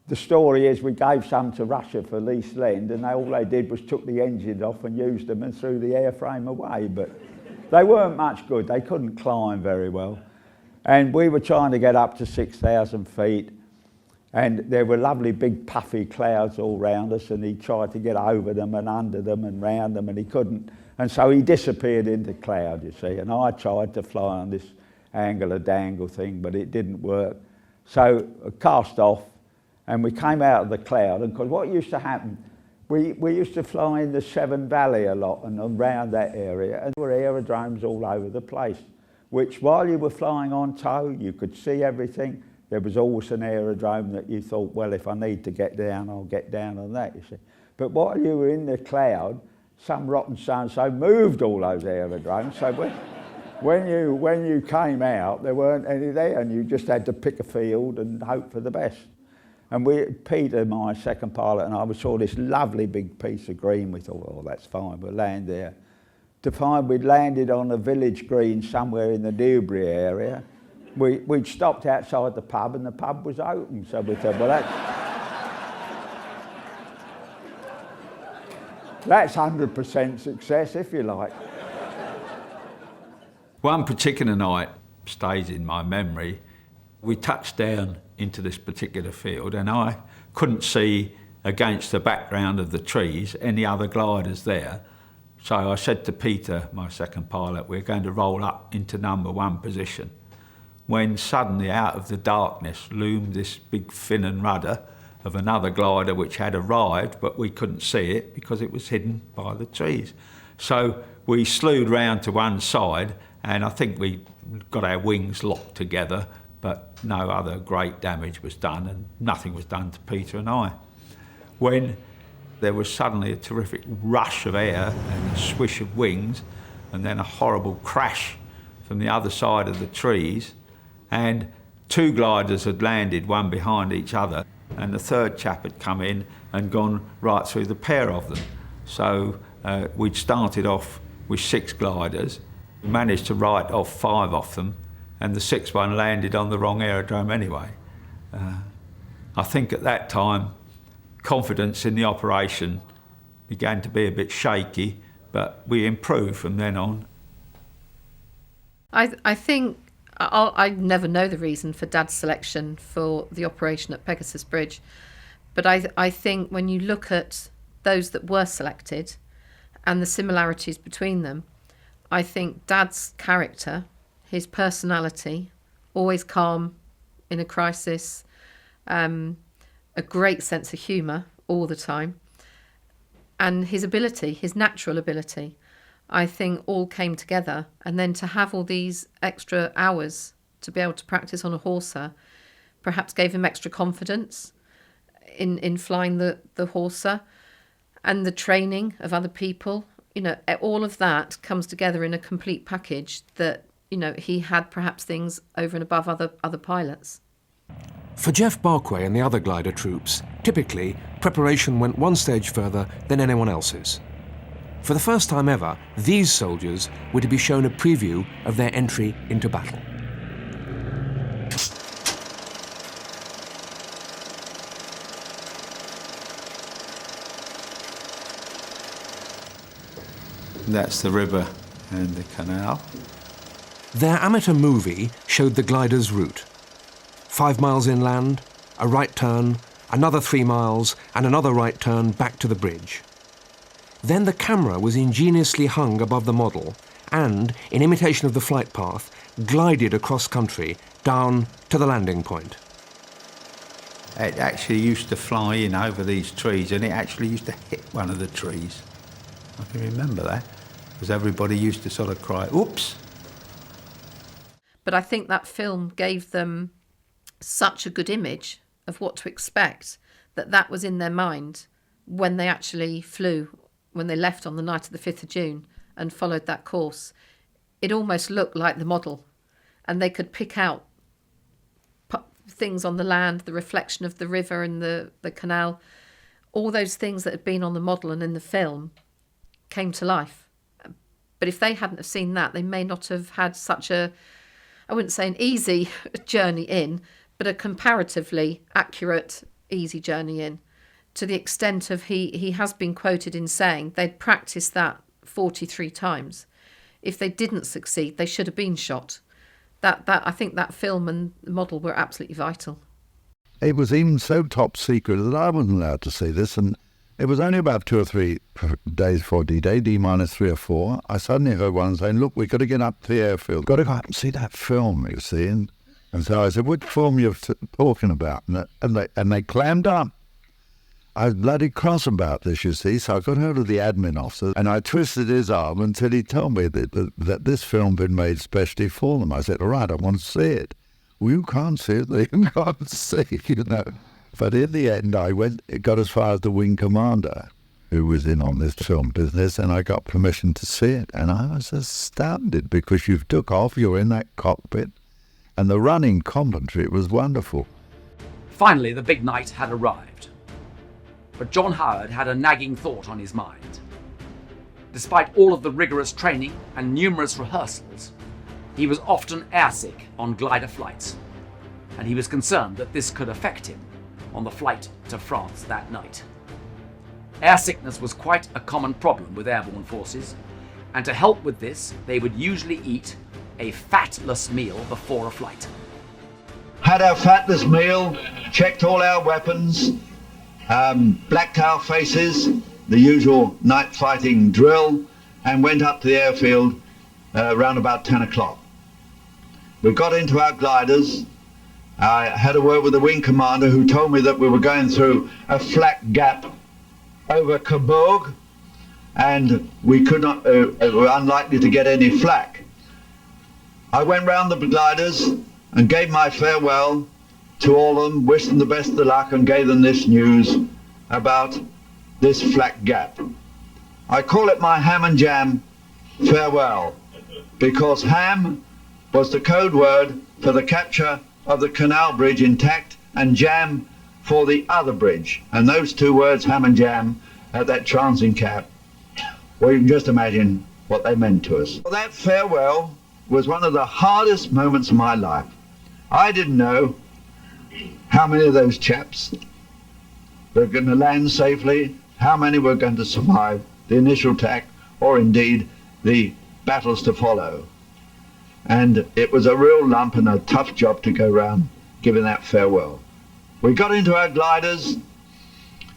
The story is we gave some to Russia for lease lend, and all they did was took the engines off and used them and threw the airframe away. But they weren't much good. They couldn't climb very well. And we were trying to get up to 6,000 feet, and there were lovely big puffy clouds all round us, and he tried to get over them and under them and round them, and he couldn't. And so he disappeared into cloud, you see, and I tried to fly on this angle of dangle thing, but it didn't work. So I cast off, and we came out of the cloud, and because what used to happen, we used to fly in the Severn Valley a lot and around that area, and there were aerodromes all over the place, which while you were flying on tow, you could see everything. There was always an aerodrome that you thought, well, if I need to get down, I'll get down on that, you see. But while you were in the cloud, some rotten so-and-so moved all those aerodromes, so when you came out, there weren't any there, and you just had to pick a field and hope for the best. And Peter, my second pilot, and I, we saw this lovely big piece of green. We thought, oh, that's fine, we'll land there. To find we'd landed on a village green somewhere in the Newbury area. We'd stopped outside the pub, and the pub was open. So we said, well, that's 100% success, if you like. One particular night stays in my memory. We touched down into this particular field, and I couldn't see against the background of the trees any other gliders there. So I said to Peter, my second pilot, we're going to roll up into number 1 position. When suddenly out of the darkness loomed this big fin and rudder of another glider which had arrived, but we couldn't see it because it was hidden by the trees. So we slewed round to one side, and I think we got our wings locked together, but no other great damage was done, and nothing was done to Peter and I. When there was suddenly a terrific rush of air and a swish of wings, and then a horrible crash from the other side of the trees, and 2 gliders had landed, one behind each other, and the third chap had come in and gone right through the pair of them. So we'd started off with 6 gliders. We managed to write off 5 off them, and the 6th one landed on the wrong aerodrome anyway. I think at that time, confidence in the operation began to be a bit shaky, but we improved from then on. I think I never know the reason for Dad's selection for the operation at Pegasus Bridge, but I think when you look at those that were selected and the similarities between them, I think Dad's character, his personality, always calm in a crisis, a great sense of humour all the time, and his ability, his natural ability, I think all came together. And then to have all these extra hours to be able to practice on a Horser perhaps gave him extra confidence in flying the Horser, and the training of other people. You know, all of that comes together in a complete package that, you know, he had perhaps things over and above other pilots. For Geoff Barkway and the other glider troops, typically, preparation went one stage further than anyone else's. For the first time ever, these soldiers were to be shown a preview of their entry into battle. That's the river and the canal. Their amateur movie showed the glider's route. 5 miles inland, a right turn, another 3 miles, and another right turn back to the bridge. Then the camera was ingeniously hung above the model and, in imitation of the flight path, glided across country down to the landing point. It actually used to fly in over these trees, and it actually used to hit one of the trees. I can remember that, because everybody used to sort of cry, oops. But I think that film gave them such a good image of what to expect that was in their mind when they actually flew, when they left on the night of the 5th of June and followed that course. It almost looked like the model, and they could pick out things on the land, the reflection of the river and the canal, all those things that had been on the model and in the film came to life. But if they hadn't have seen that, they may not have had such a, I wouldn't say an easy journey in, but a comparatively accurate, easy journey in, to the extent of he has been quoted in saying they'd practiced that 43 times. If they didn't succeed, they should have been shot. That I think that film and the model were absolutely vital. It was even so top secret that I wasn't allowed to see this, and it was only about 2 or 3 days before D-Day, D-3 or 4, I suddenly heard one saying, look, we've got to get up to the airfield. Got to go up and see that film, you see. And so I said, which film you're talking about? And they clammed up. I was bloody cross about this, you see, so I got hold of the admin officer and I twisted his arm until he told me that this film had been made specially for them. I said, all right, I want to see it. Well, you can't see it, you can't see it, you know. But in the end, it got as far as the wing commander, who was in on this film business, and I got permission to see it. And I was astounded, because you took off, you're in that cockpit, and the running commentary was wonderful. Finally, the big night had arrived. But John Howard had a nagging thought on his mind. Despite all of the rigorous training and numerous rehearsals, he was often airsick on glider flights, and he was concerned that this could affect him on the flight to France that night. Airsickness was quite a common problem with airborne forces, and to help with this, they would usually eat a fatless meal before a flight. Had our fatless meal, checked all our weapons, blacked our faces, the usual night fighting drill, and went up to the airfield around about 10 o'clock. We got into our gliders. I had a word with the wing commander, who told me that we were going through a flak gap over Cabourg, and we could not, were unlikely to get any flak. I went round the gliders and gave my farewell to all of them, wished them the best of luck, and gave them this news about this flak gap. I call it my ham and jam farewell, because ham was the code word for the capture of the canal bridge intact, and jam for the other bridge. And those two words, ham and jam, at that transing cap, well, you can just imagine what they meant to us. Well, that farewell was one of the hardest moments of my life. I didn't know how many of those chaps were going to land safely, how many were going to survive the initial attack, or indeed the battles to follow. And it was a real lump and a tough job to go round giving that farewell. We got into our gliders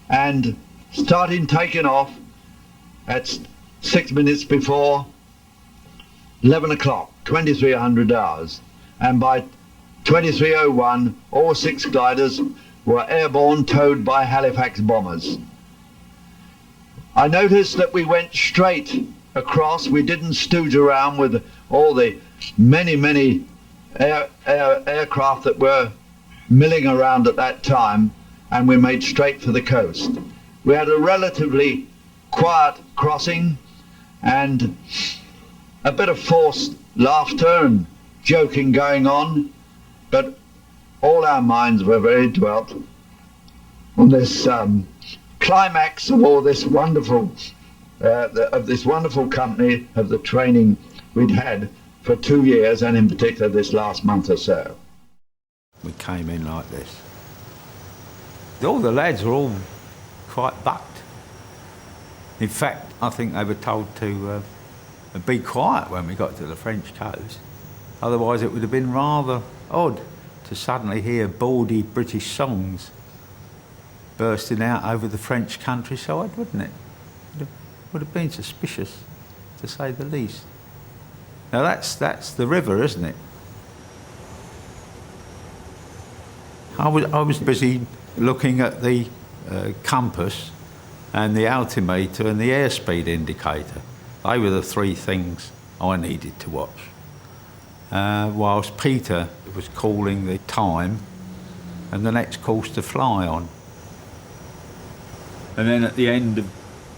and started taking off at 6 minutes before 11 o'clock, 2300 hours. And by 2301, all 6 gliders were airborne, towed by Halifax bombers. I noticed that we went straight across. We didn't stooge around with all the many aircraft that were milling around at that time, and we made straight for the coast. We had a relatively quiet crossing and a bit of forced laughter and joking going on, but all our minds were very dwelt on this climax of all this wonderful of this wonderful company, of the training we'd had for 2 years, and in particular this last month or so. We came in like this. All the lads were all quite bucked. In fact, I think they were told to be quiet when we got to the French coast. Otherwise it would have been rather odd to suddenly hear bawdy British songs bursting out over the French countryside, wouldn't it? It would have been suspicious, to say the least. Now that's the river, isn't it? I was busy looking at the compass and the altimeter and the airspeed indicator. They were the 3 things I needed to watch. Whilst Peter was calling the time and the next course to fly on. And then at the end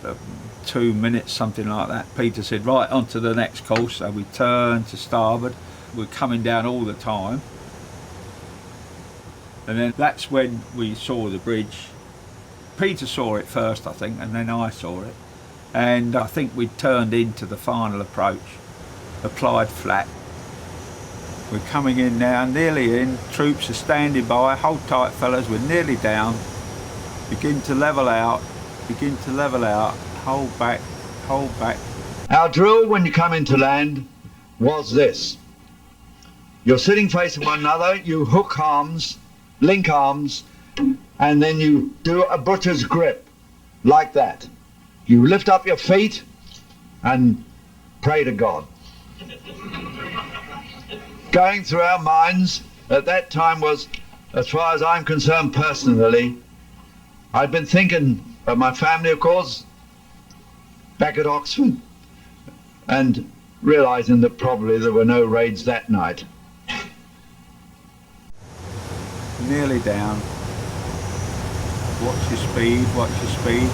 of 2 minutes, something like that, Peter said, right, on to the next course. So we turned to starboard. We're coming down all the time. And then that's when we saw the bridge. Peter saw it first, I think, and then I saw it. And I think we turned into the final approach, applied flat. We're coming in now, nearly in. Troops are standing by. Hold tight, fellas, we're nearly down. Begin to level out, hold back, hold back. Our drill when you come into land was this. You're sitting facing one another, you hook arms, link arms, and then you do a butcher's grip, like that. You lift up your feet and pray to God. Going through our minds at that time was, as far as I'm concerned personally, I'd been thinking of my family, of course, back at Oxford, and realising that probably there were no raids that night. Nearly down. Watch your speed, watch your speed.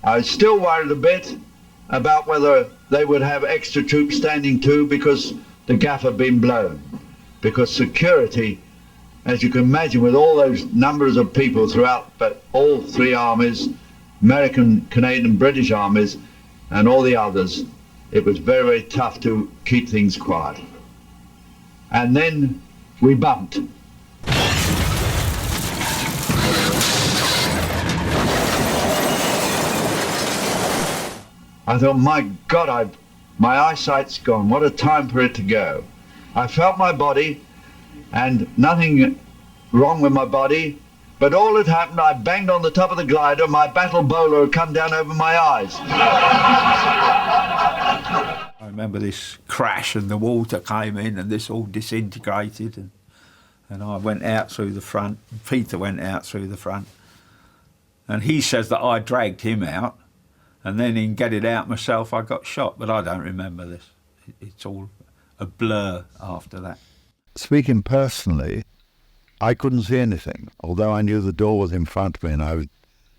I was still worried a bit about whether they would have extra troops standing too, because the gaff had been blown. Because security, as you can imagine, with all those numbers of people throughout but all 3 armies, American, Canadian, British armies, and all the others, it was very, very tough to keep things quiet. And then we bumped. I thought, my God, my eyesight's gone. What a time for it to go. I felt my body, and nothing wrong with my body, but all had happened, I banged on the top of the glider, my battle bowler had come down over my eyes. I remember this crash and the water came in and this all disintegrated, and I went out through the front, Peter went out through the front, and he says that I dragged him out, and then in getting out myself I got shot, but I don't remember this. It's all a blur after that. Speaking personally, I couldn't see anything, although I knew the door was in front of me and I was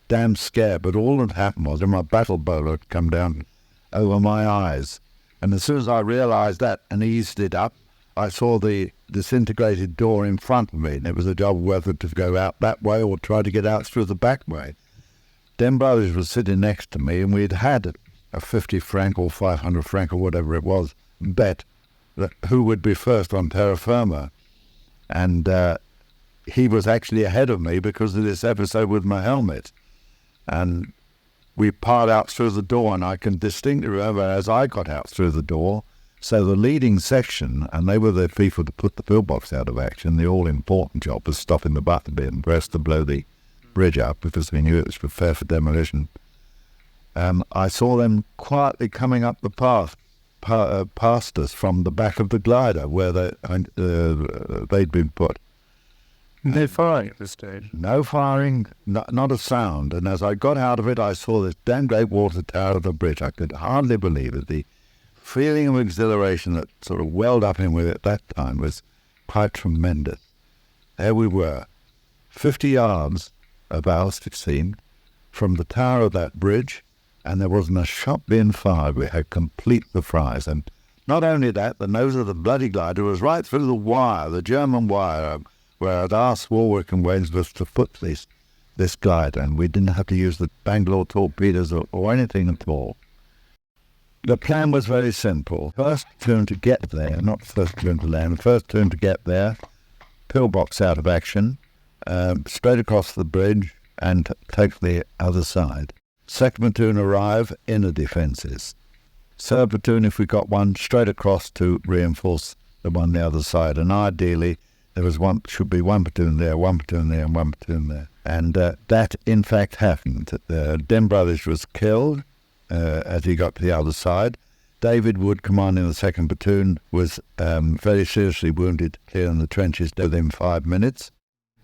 damn scared, but all that happened was my battle bowler had come down over my eyes. And as soon as I realised that and eased it up, I saw the disintegrated door in front of me, and it was a job whether to go out that way or try to get out through the back way. Them brothers were sitting next to me, and we'd had a 50 franc or 500 franc or whatever it was bet that who would be first on terra firma. And he was actually ahead of me because of this episode with my helmet. And we piled out through the door, and I can distinctly remember as I got out through the door, so the leading section, and they were the people to put the pillbox out of action, the all-important job was stopping the button being pressed to blow the bridge up because we knew it was prepared for demolition. I saw them quietly coming up the path past us from the back of the glider where they'd been put. No firing at this stage? No firing, not a sound. And as I got out of it, I saw this damn great water tower of the bridge. I could hardly believe it. The feeling of exhilaration that sort of welled up in with it at that time was quite tremendous. There we were, 50 yards about, it seemed, from the tower of that bridge, and there wasn't a shot being fired. We had complete surprise. And not only that, the nose of the bloody glider was right through the wire, the German wire, where I'd asked Warwick and Wainsworth to put this glider, and we didn't have to use the Bangalore torpedoes or anything at all. The plan was very simple. First turn to get there, not first turn to land, first turn to get there, pillbox out of action, straight across the bridge and take the other side. Second platoon arrive, inner defences. Third platoon, if we got one, straight across to reinforce the one the other side. And ideally, there should be one platoon there, one platoon there, and one platoon there. And that, in fact, happened. Den Brothers was killed as he got to the other side. David Wood, commanding the second platoon, was very seriously wounded here in the trenches within 5 minutes.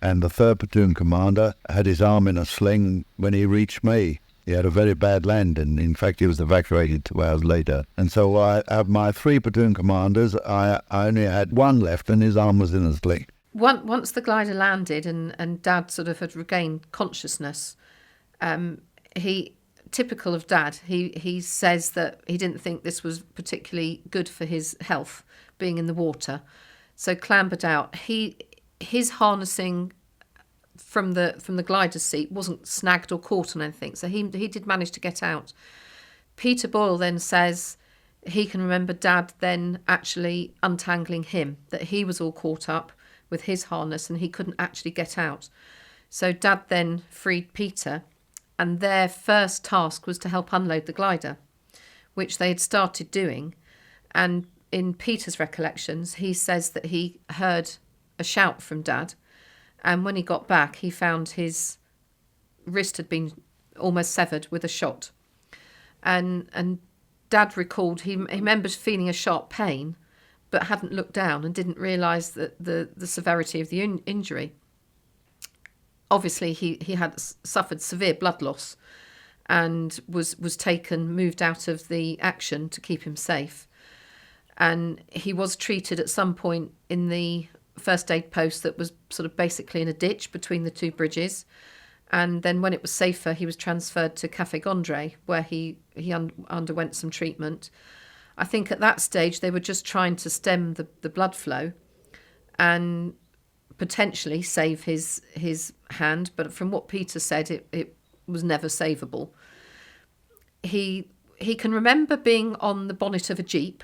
And the third platoon commander had his arm in a sling when he reached me. He had a very bad landing. In fact, he was evacuated 2 hours later. And so I have my 3 platoon commanders. I only had one left, and his arm was in a sling. Once the glider landed and Dad sort of had regained consciousness, typical of Dad, he says that he didn't think this was particularly good for his health, being in the water. So clambered out. His harnessing from the glider's seat wasn't snagged or caught on anything, so he did manage to get out. Peter Boyle then says he can remember Dad then actually untangling him, that he was all caught up with his harness and he couldn't actually get out. So Dad then freed Peter, and their first task was to help unload the glider, which they had started doing. And in Peter's recollections, he says that he heard a shout from Dad, and when he got back, he found his wrist had been almost severed with a shot. And Dad recalled he remembered feeling a sharp pain, but hadn't looked down and didn't realise that the severity of the injury. Obviously, he had suffered severe blood loss and was moved out of the action to keep him safe. And he was treated at some point in the first aid post that was sort of basically in a ditch between the two bridges. And then when it was safer, he was transferred to Café Gondry, where he underwent some treatment. I think at that stage they were just trying to stem the blood flow and potentially save his hand, but from what Peter said, it was never savable. He can remember being on the bonnet of a jeep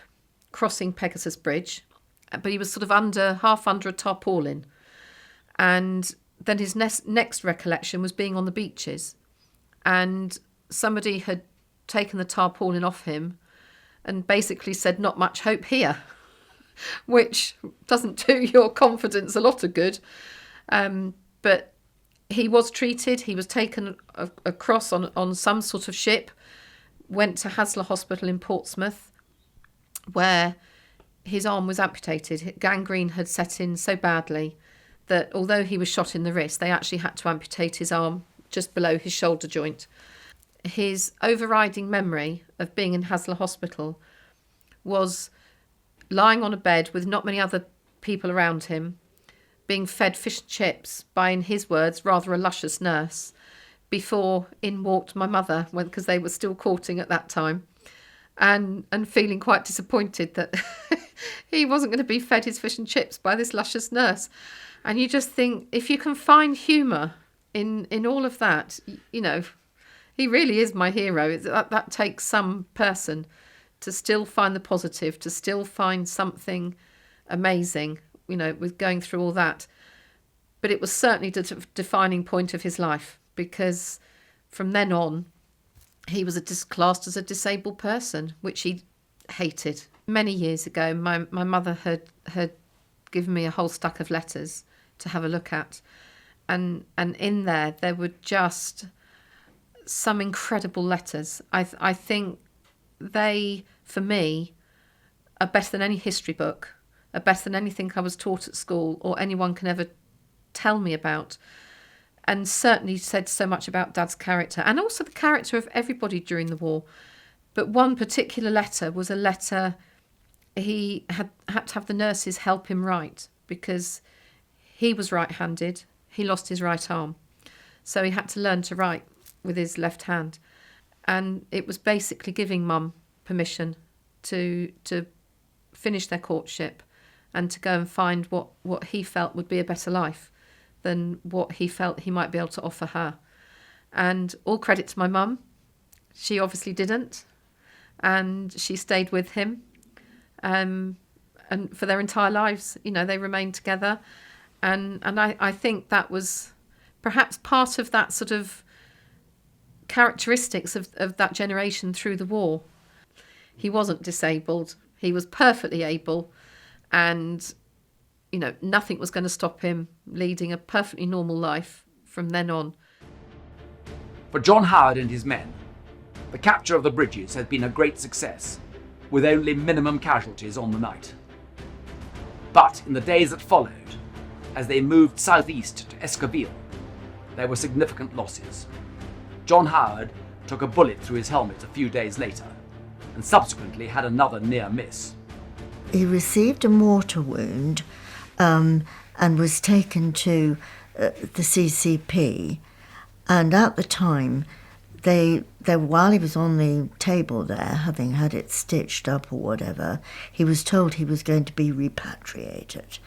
crossing Pegasus Bridge, but he was sort of half under a tarpaulin. And then his next recollection was being on the beaches, and somebody had taken the tarpaulin off him and basically said, "Not much hope here," which doesn't do your confidence a lot of good. But he was treated. He was taken across on some sort of ship, went to Haslar Hospital in Portsmouth, where his arm was amputated. Gangrene had set in so badly that although he was shot in the wrist, they actually had to amputate his arm just below his shoulder joint. His overriding memory of being in Haslar Hospital was lying on a bed with not many other people around him, being fed fish and chips by, in his words, rather a luscious nurse, before in walked my mother, because they were still courting at that time, and feeling quite disappointed that he wasn't going to be fed his fish and chips by this luscious nurse. And you just think, if you can find humour in all of that, you know, he really is my hero. That takes some person to still find the positive, to still find something amazing with going through all that. But it was certainly the defining point of his life, because from then on, he was classed as a disabled person, which he hated. Many years ago, my mother had given me a whole stack of letters to have a look at. And in there were just some incredible letters. I think they, for me, are better than any history book, are better than anything I was taught at school or anyone can ever tell me about, and certainly said so much about Dad's character and also the character of everybody during the war. But one particular letter was a letter he had to have the nurses help him write, because he was right-handed, he lost his right arm, so he had to learn to write with his left hand. And it was basically giving Mum permission to finish their courtship and to go and find what he felt would be a better life than what he felt he might be able to offer her. And all credit to my mum. She obviously didn't. And she stayed with him. And for their entire lives, they remained together. And I think that was perhaps part of that sort of characteristics of that generation through the war. He wasn't disabled. He was perfectly able. And nothing was going to stop him leading a perfectly normal life from then on. For John Howard and his men, the capture of the bridges had been a great success, with only minimum casualties on the night. But in the days that followed, as they moved southeast to Escoville, there were significant losses. John Howard took a bullet through his helmet a few days later, and subsequently had another near miss. He received a mortar wound and was taken to the CCP, and at the time, while he was on the table there, having had it stitched up or whatever, he was told he was going to be repatriated.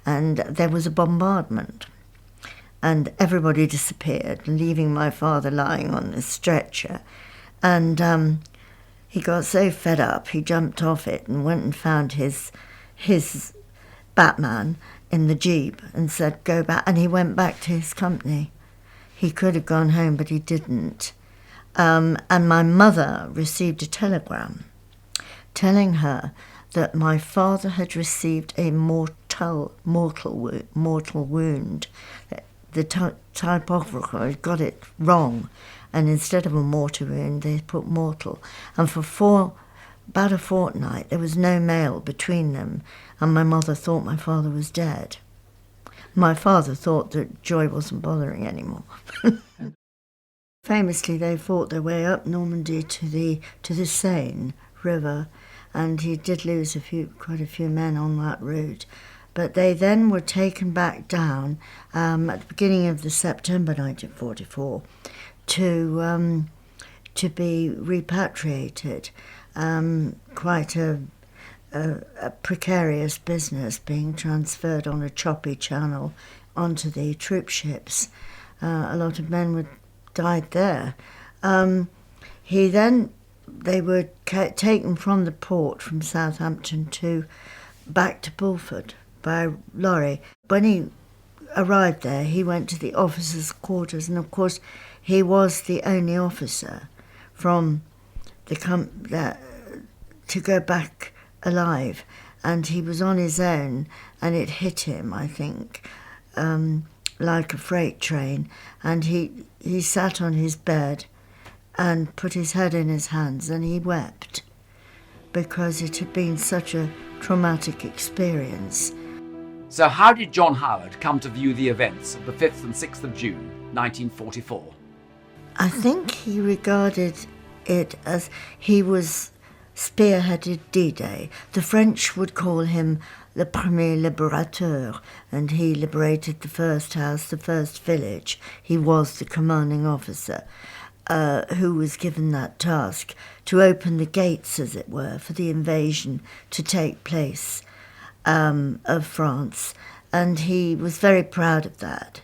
And there was a bombardment, and everybody disappeared, leaving my father lying on the stretcher. And he got so fed up, he jumped off it and went and found his Batman in the Jeep and said, "Go back." And he went back to his company. He could have gone home, but he didn't. And my mother received a telegram telling her that my father had received a mortal wound. The typographer had got it wrong, and instead of a mortar wound, they put mortal. And for about a fortnight, there was no mail between them, and my mother thought my father was dead. My father thought that Joy wasn't bothering anymore. Famously, they fought their way up Normandy to the Seine River, and he did lose quite a few men on that route. But they then were taken back down at the beginning of September 1944 to be repatriated. Quite a precarious business, being transferred on a choppy channel onto the troop ships. A lot of men died there. They were taken from the port from Southampton back to Bulford by lorry. When he arrived there, he went to the officers' quarters, and of course he was the only officer from the to go back alive, and he was on his own, and it hit him, I think, like a freight train, and he sat on his bed and put his head in his hands, and he wept because it had been such a traumatic experience. So how did John Howard come to view the events of the 5th and 6th of June 1944? I think he regarded it as he was spearheaded D-Day. The French would call him le premier libérateur, and he liberated the first house, the first village. He was the commanding officer who was given that task to open the gates, as it were, for the invasion to take place of France, and he was very proud of that.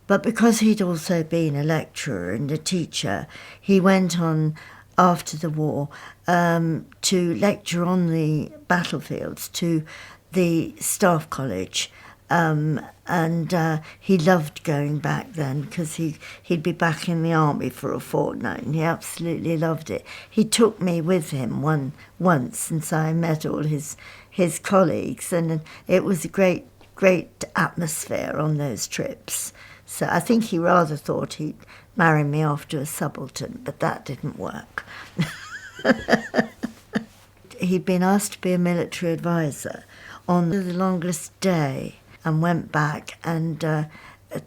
But because he'd also been a lecturer and a teacher, he went on after the war to lecture on the battlefields to the staff college. He loved going back then because he'd be back in the army for a fortnight, and he absolutely loved it. He took me with him once, and so I met all his colleagues, and it was a great atmosphere on those trips. So I think he rather thought he'd marry me off to a subaltern, but that didn't work. He'd been asked to be a military advisor on the longest day, and went back and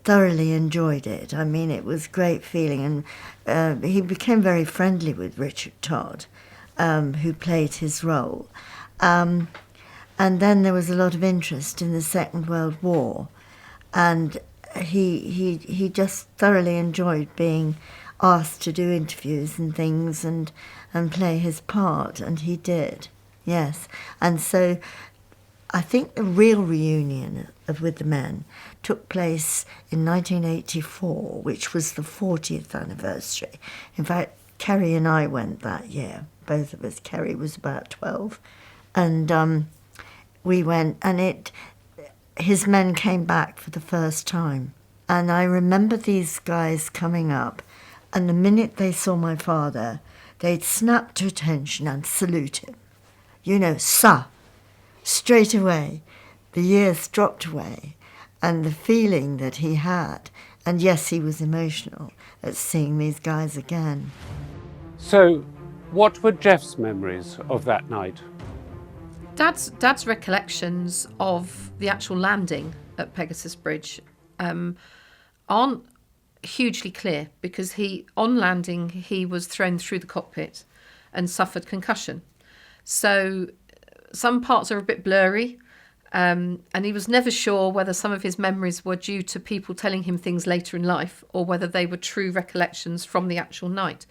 thoroughly enjoyed it. I mean, it was a great feeling. And he became very friendly with Richard Todd, who played his role. And then there was a lot of interest in the Second World War. And he just thoroughly enjoyed being asked to do interviews and things and play his part. And he did, yes. And so I think the real reunion with the men took place in 1984, which was the 40th anniversary. In fact, Kerry and I went that year, both of us. Kerry was about 12. And we went, and his men came back for the first time. And I remember these guys coming up, and the minute they saw my father, they'd snap to attention and salute him. You know, sir. Straight away, the years dropped away, and the feeling that he had, and yes, he was emotional at seeing these guys again. So, what were Geoff's memories of that night? Dad's recollections of the actual landing at Pegasus Bridge aren't hugely clear, because on landing he was thrown through the cockpit and suffered concussion. So some parts are a bit blurry, and he was never sure whether some of his memories were due to people telling him things later in life or whether they were true recollections from the actual night.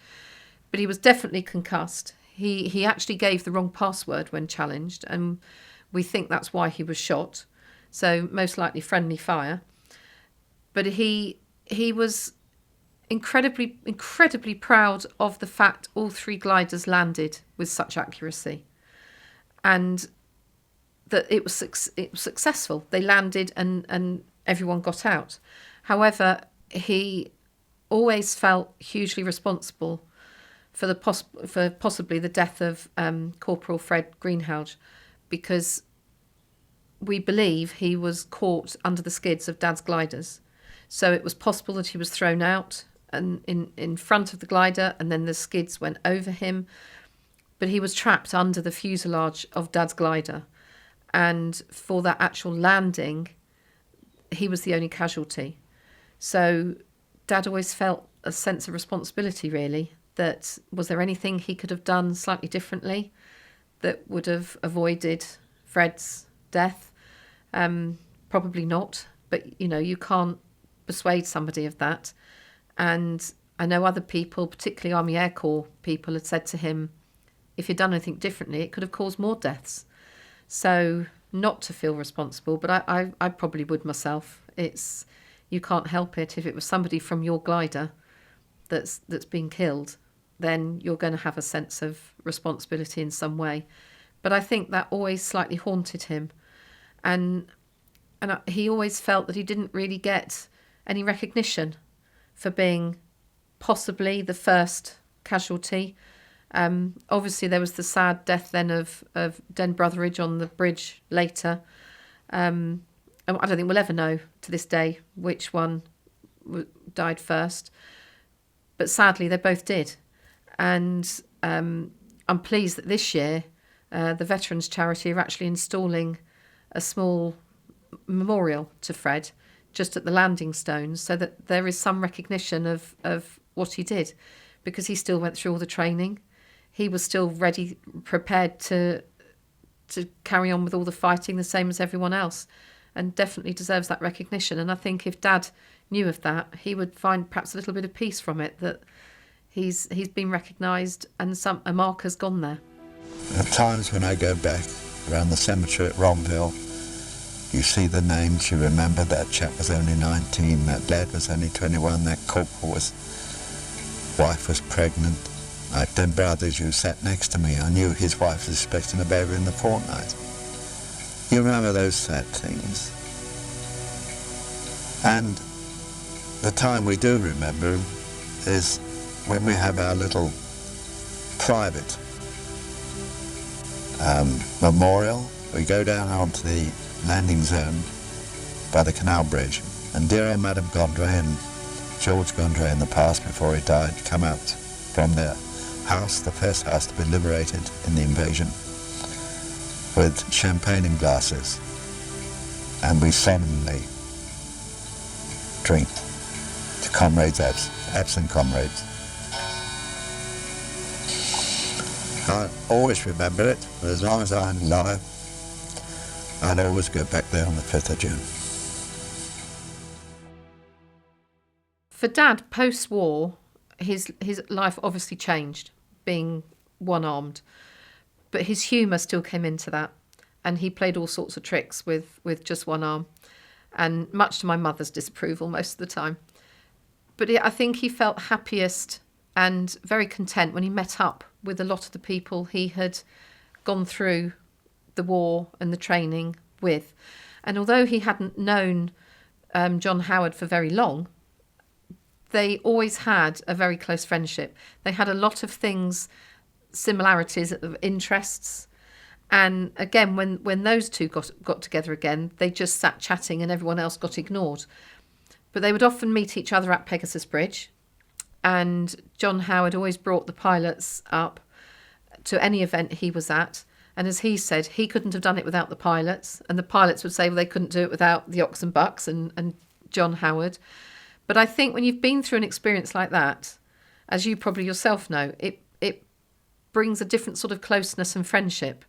But he was definitely concussed. He actually gave the wrong password when challenged, and we think that's why he was shot. So most likely friendly fire. But he was incredibly proud of the fact all 3 gliders landed with such accuracy. And that it was successful. They landed and everyone got out. However, he always felt hugely responsible for possibly the death of Corporal Fred Greenhalgh, because we believe he was caught under the skids of Dad's gliders. So it was possible that he was thrown out and in front of the glider, and then the skids went over him. But he was trapped under the fuselage of Dad's glider. And for that actual landing, he was the only casualty. So Dad always felt a sense of responsibility, really, that was there anything he could have done slightly differently that would have avoided Fred's death? Probably not. But, you can't persuade somebody of that. And I know other people, particularly Army Air Corps people, had said to him, if you'd done anything differently, it could have caused more deaths. So not to feel responsible, but I probably would myself. You can't help it. If it was somebody from your glider that's been killed, then you're going to have a sense of responsibility in some way. But I think that always slightly haunted him. And he always felt that he didn't really get any recognition for being possibly the first casualty. Obviously, there was the sad death then of Den Brotheridge on the bridge later. And I don't think we'll ever know to this day which one died first. But sadly, they both did. And I'm pleased that this year, the Veterans Charity are actually installing a small memorial to Fred just at the landing stones, so that there is some recognition of what he did, because he still went through all the training. He was still ready, prepared to carry on with all the fighting the same as everyone else, and definitely deserves that recognition. And I think if Dad knew of that, he would find perhaps a little bit of peace from it, that he's been recognised and a mark has gone there. At times when I go back around the cemetery at Romville, you see the names, you remember that chap was only 19, that lad was only 21, that corporal wife was pregnant. Like Den Brothers, who sat next to me, I knew his wife was expecting a baby in the fortnight. You remember those sad things. And the time we do remember is when we have our little private memorial. We go down onto the landing zone by the canal bridge, and dear old Madame Gondry and George Gondry in the past, before he died, come out from their house, the first house to be liberated in the invasion, with champagne in glasses, and we solemnly drink to comrades, absent comrades. I always remember it, but as long as I'm alive, I'd always go back there on the 5th of June. For Dad, post-war, his life obviously changed, being one-armed. But his humour still came into that. And he played all sorts of tricks with just one arm. And much to my mother's disapproval most of the time. But I think he felt happiest and very content when he met up with a lot of the people he had gone through the war and the training with. And although he hadn't known John Howard for very long, they always had a very close friendship. They had a lot of things, similarities of interests. And again, when those two got together again, they just sat chatting and everyone else got ignored. But they would often meet each other at Pegasus Bridge. And John Howard always brought the pilots up to any event he was at. And as he said, he couldn't have done it without the pilots. And the pilots would say, well, they couldn't do it without the Ox and Bucks and John Howard. But I think when you've been through an experience like that, as you probably yourself know, it brings a different sort of closeness and friendship.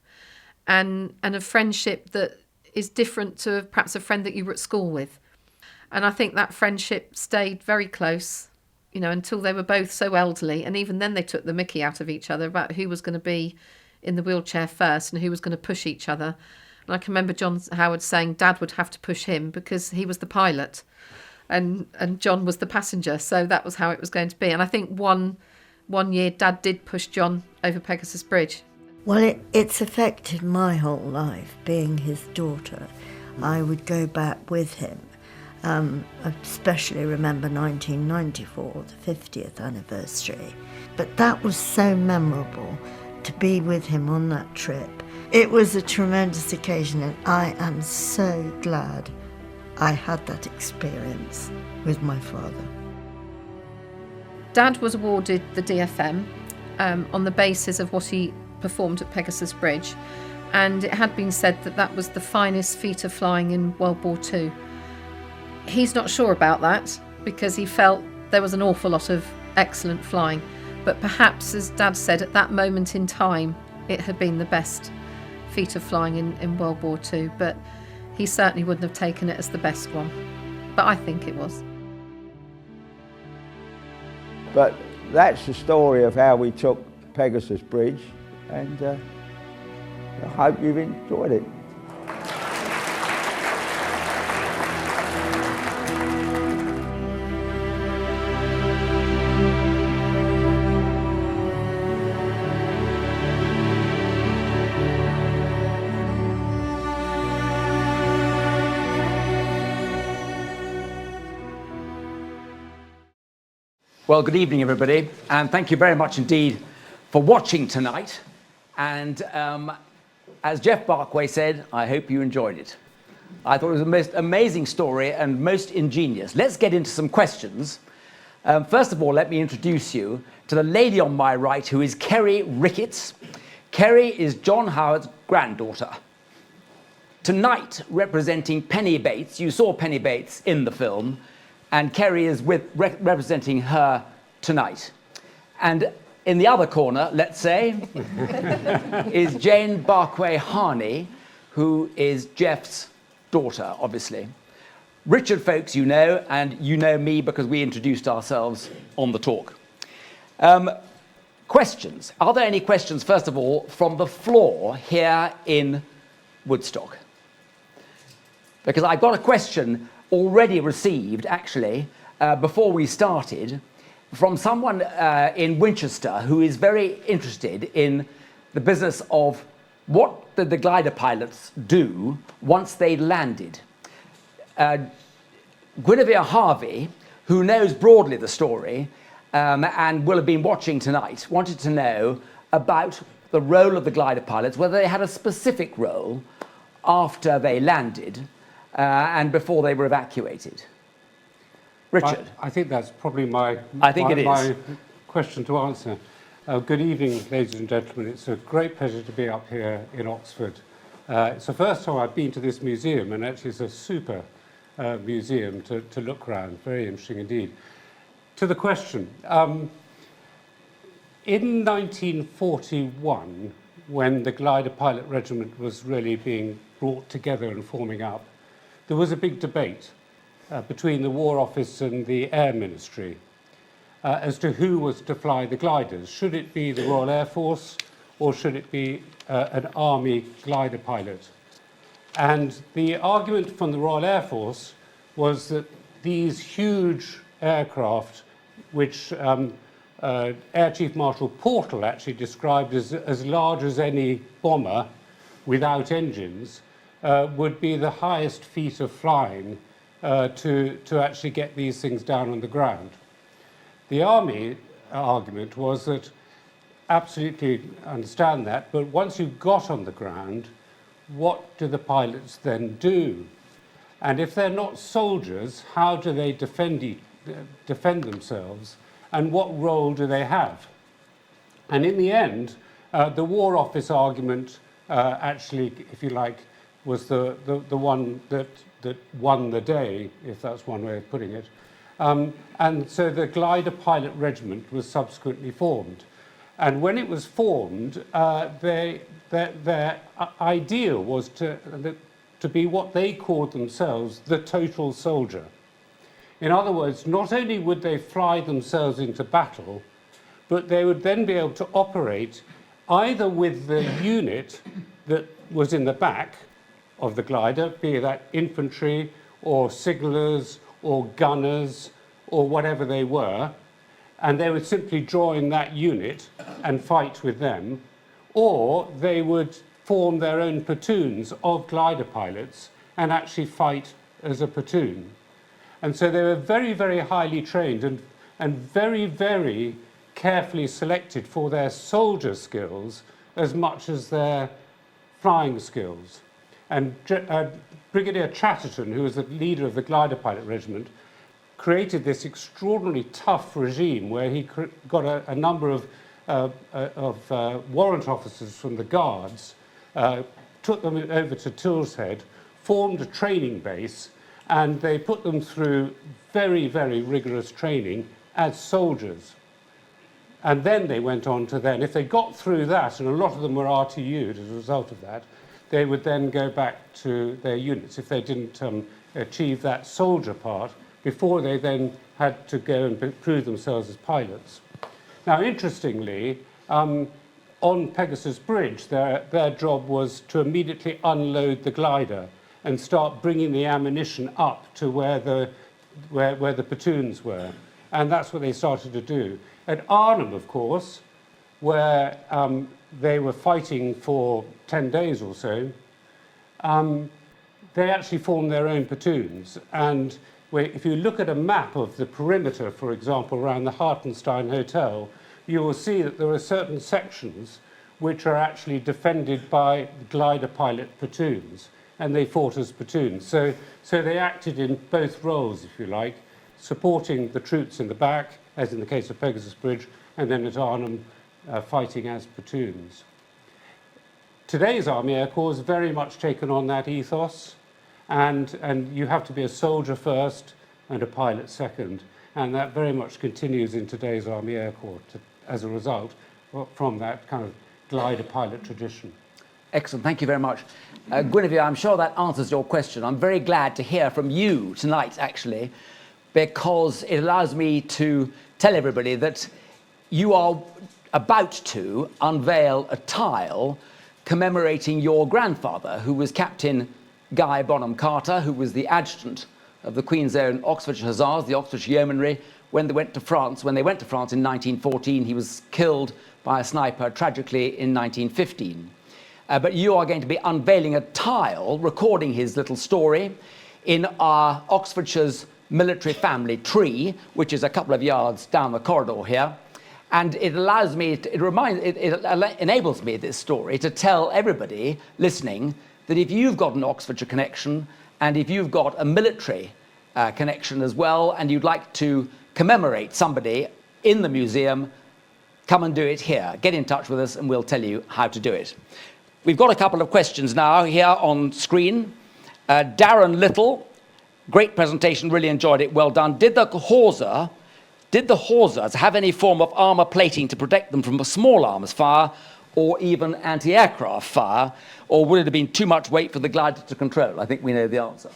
And a friendship that is different to perhaps a friend that you were at school with. And I think that friendship stayed very close, you know, until they were both so elderly. And even then they took the mickey out of each other about who was going to be in the wheelchair first and who was going to push each other. And I can remember John Howard saying Dad would have to push him because he was the pilot and John was the passenger. So that was how it was going to be. And I think one year Dad did push John over Pegasus Bridge. Well, it's affected my whole life, being his daughter. I would go back with him. I especially remember 1994, the 50th anniversary. But that was so memorable to be with him on that trip. It was a tremendous occasion, and I am so glad I had that experience with my father. Dad was awarded the DFM on the basis of what he performed at Pegasus Bridge, and it had been said that that was the finest feat of flying in World War II. He's not sure about that because he felt there was an awful lot of excellent flying, but perhaps, as Dad said, at that moment in time it had been the best feat of flying in World War II, but he certainly wouldn't have taken it as the best one, but I think it was. But that's the story of how we took Pegasus Bridge, and I hope you've enjoyed it. Well, good evening, everybody, and thank you very much indeed for watching tonight. And as Geoff Barkway said, I hope you enjoyed it. I thought it was a most amazing story and most ingenious. Let's get into some questions. First of all, let me introduce you to the lady on my right, who is Kerry Ricketts. Kerry is John Howard's granddaughter. Tonight, representing Penny Bates, you saw Penny Bates in the film, and Kerry is representing her tonight. And in the other corner, let's say, is Jane Barkway Harney, who is Geoff's daughter, obviously. Richard Folkes you know, and you know me because we introduced ourselves on the talk. Questions. Are there any questions, first of all, from the floor here in Woodstock? Because I've got a question already received, actually, before we started, from someone in Winchester who is very interested in the business of what did the glider pilots do once they'd landed? Guinevere Harvey, who knows broadly the story and will have been watching tonight, wanted to know about the role of the glider pilots, whether they had a specific role after they landed and before they were evacuated. Richard. I think that's probably my question to answer. Good evening, ladies and gentlemen. It's a great pleasure to be up here in Oxford. It's the first time I've been to this museum, and actually it's a super museum to look around. Very interesting indeed. To the question, in 1941, when the Glider Pilot Regiment was really being brought together and forming up, there was a big debate between the War Office and the Air Ministry as to who was to fly the gliders. Should it be the Royal Air Force or should it be an Army glider pilot? And the argument from the Royal Air Force was that these huge aircraft, which Air Chief Marshal Portal actually described as large as any bomber without engines, would be the highest feat of flying to actually get these things down on the ground. The Army argument was that absolutely understand that, but once you've got on the ground, what do the pilots then do? And if they're not soldiers, how do they defend themselves, and what role do they have? And in the end, the War Office argument actually, if you like, was the one that won the day, if that's one way of putting it. And so the Glider Pilot Regiment was subsequently formed. And when it was formed, their idea was to be what they called themselves the total soldier. In other words, not only would they fly themselves into battle, but they would then be able to operate either with the unit that was in the back of the glider, be that infantry or signallers or gunners or whatever they were, and they would simply join that unit and fight with them, or they would form their own platoons of glider pilots and actually fight as a platoon. And so they were very, very highly trained and very, very carefully selected for their soldier skills as much as their flying skills. And Brigadier Chatterton, who was the leader of the Glider Pilot Regiment, created this extraordinarily tough regime where he got a number of warrant officers from the Guards, took them over to Tilshead, formed a training base, and they put them through very, very rigorous training as soldiers. And then they went on to then, if they got through that, and a lot of them were RTU'd as a result of that, they would then go back to their units if they didn't achieve that soldier part before they then had to go and prove themselves as pilots. Now, interestingly, on Pegasus Bridge, their job was to immediately unload the glider and start bringing the ammunition up to where the platoons were. And that's what they started to do. At Arnhem, of course, where they were fighting for 10 days or so, they actually formed their own platoons. And if you look at a map of the perimeter, for example, around the Hartenstein Hotel, you will see that there are certain sections which are actually defended by glider pilot platoons, and they fought as platoons. So they acted in both roles, if you like, supporting the troops in the back, as in the case of Pegasus Bridge, and then at Arnhem, fighting as platoons. Today's Army Air Corps has very much taken on that ethos, and you have to be a soldier first and a pilot second, and that very much continues in today's Army Air Corps as a result from that kind of glider pilot tradition. Excellent, thank you very much. Guinevere, I'm sure that answers your question. I'm very glad to hear from you tonight, actually, because it allows me to tell everybody that you are about to unveil a tile commemorating your grandfather, who was Captain Guy Bonham Carter, who was the adjutant of the Queen's Own Oxfordshire Hussars, the Oxfordshire Yeomanry, when they went to France. When they went to France in 1914, he was killed by a sniper, tragically, in 1915. but you are going to be unveiling a tile recording his little story in our Oxfordshire's military family tree, which is a couple of yards down the corridor here. And it allows me, it enables me, this story, to tell everybody listening that if you've got an Oxfordshire connection and if you've got a military connection as well and you'd like to commemorate somebody in the museum, come and do it here. Get in touch with us and we'll tell you how to do it. We've got a couple of questions now here on screen. Darren Little, great presentation, really enjoyed it, well done. Did the hawsers have any form of armour plating to protect them from a small arms fire or even anti-aircraft fire, or would it have been too much weight for the glider to control? I think we know the answer.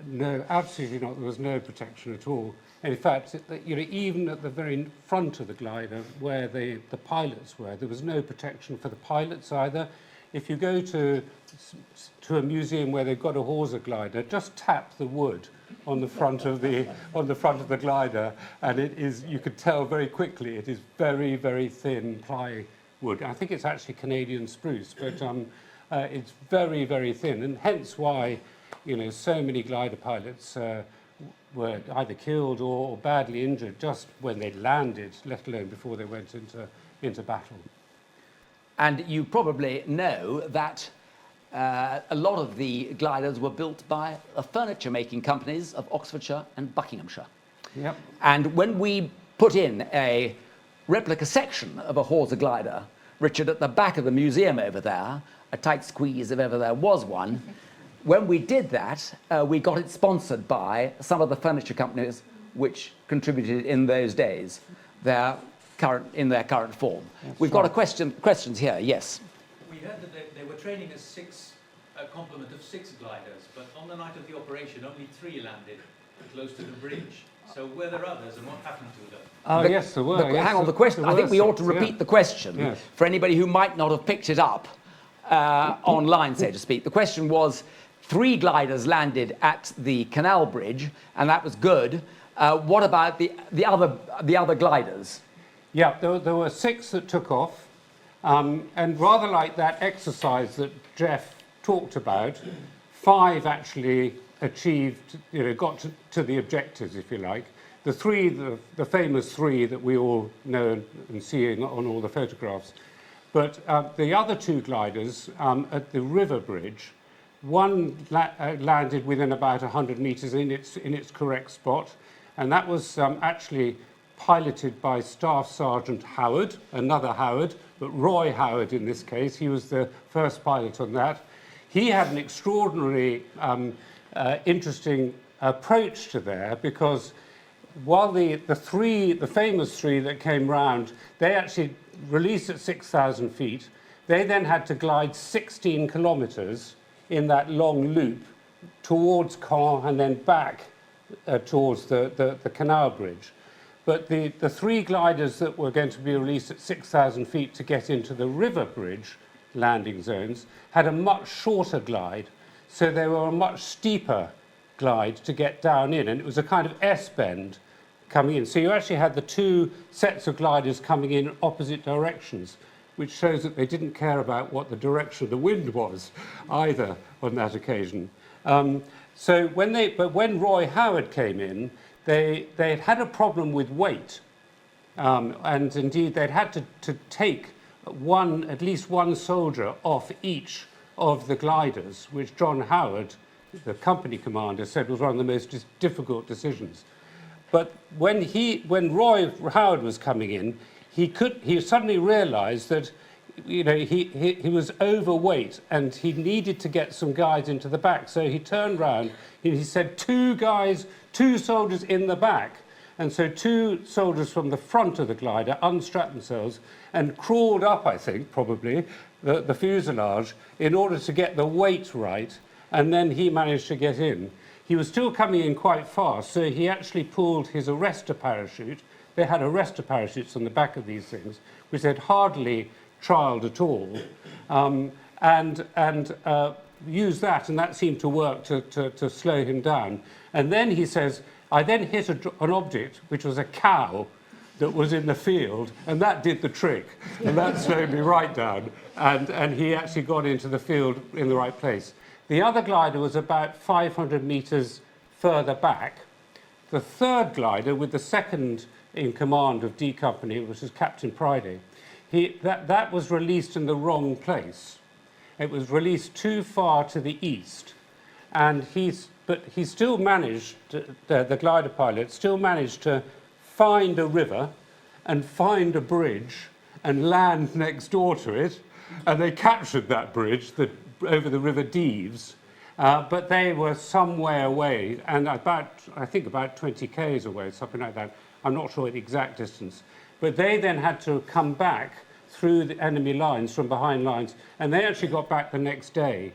No, absolutely not. There was no protection at all. In fact, even at the very front of the glider, where the pilots were, there was no protection for the pilots either. If you go to a museum where they've got a hawser glider, just tap the wood on the front of the glider, and it is, you could tell very quickly, it is very, very thin plywood. I think it's actually Canadian spruce, but it's very, very thin, and hence why so many glider pilots were either killed or badly injured just when they landed, let alone before they went into battle. And you probably know that a lot of the gliders were built by furniture-making companies of Oxfordshire and Buckinghamshire. Yep. And when we put in a replica section of a hawser glider, Richard, at the back of the museum over there, a tight squeeze if ever there was one, when we did that, we got it sponsored by some of the furniture companies which contributed in those days in their current form. That's We've got questions here, yes. We heard that they were training a complement of 6 gliders, but on the night of the operation, only 3 landed close to the bridge. So were there others, and what happened to them? Oh, yes, there were. Hang on, the question. I think we ought to repeat the question for anybody who might not have picked it up online, so to speak. The question was, 3 gliders landed at the canal bridge, and that was good. What about the other gliders? Yeah, there were 6 that took off, and rather like that exercise that Geoff talked about, 5 actually achieved, got to the objectives, if you like. The famous 3 that we all know and see on all the photographs. But the other 2 gliders at the River Bridge, one landed within about 100 metres in its correct spot, and that was actually piloted by Staff Sergeant Howard, another Howard, but Roy Howard in this case. He was the first pilot on that. He had an extraordinary, interesting approach to there, because while the famous 3 that came round, they actually released at 6,000 feet. They then had to glide 16 kilometres in that long loop towards Caen and then back towards the canal bridge. But the 3 gliders that were going to be released at 6,000 feet to get into the River Bridge landing zones had a much shorter glide, so they were a much steeper glide to get down in, and it was a kind of S-bend coming in. So you actually had the 2 sets of gliders coming in opposite directions, which shows that they didn't care about what the direction of the wind was either on that occasion. So when Roy Howard came in, they had a problem with weight, and indeed they'd had to take at least one soldier off each of the gliders, which John Howard, the company commander, said was one of the most difficult decisions. But when Roy Howard was coming in, he suddenly realised that he was overweight and he needed to get some guys into the back. So he turned round, he said, 2 soldiers in the back. And so 2 soldiers from the front of the glider unstrapped themselves and crawled up, I think, probably, the fuselage in order to get the weight right. And then he managed to get in. He was still coming in quite fast, so he actually pulled his arrestor parachute. They had arrestor parachutes on the back of these things, which they'd hardly trialled at all, and used that, and that seemed to work to slow him down. And then he says, I then hit an object, which was a cow, that was in the field, and that did the trick, and that slowed me right down, and he actually got into the field in the right place. The other glider was about 500 metres further back. The third glider, with the second in command of D Company, which was Captain Pridey, that was released in the wrong place. It was released too far to the east, and but he still managed, the glider pilot still managed to find a river and find a bridge and land next door to it, and they captured that bridge over the River Deves, but they were some way away, and I think about 20 k's away, something like that. I'm not sure the exact distance. But they then had to come back through the enemy lines, from behind lines, and they actually got back the next day,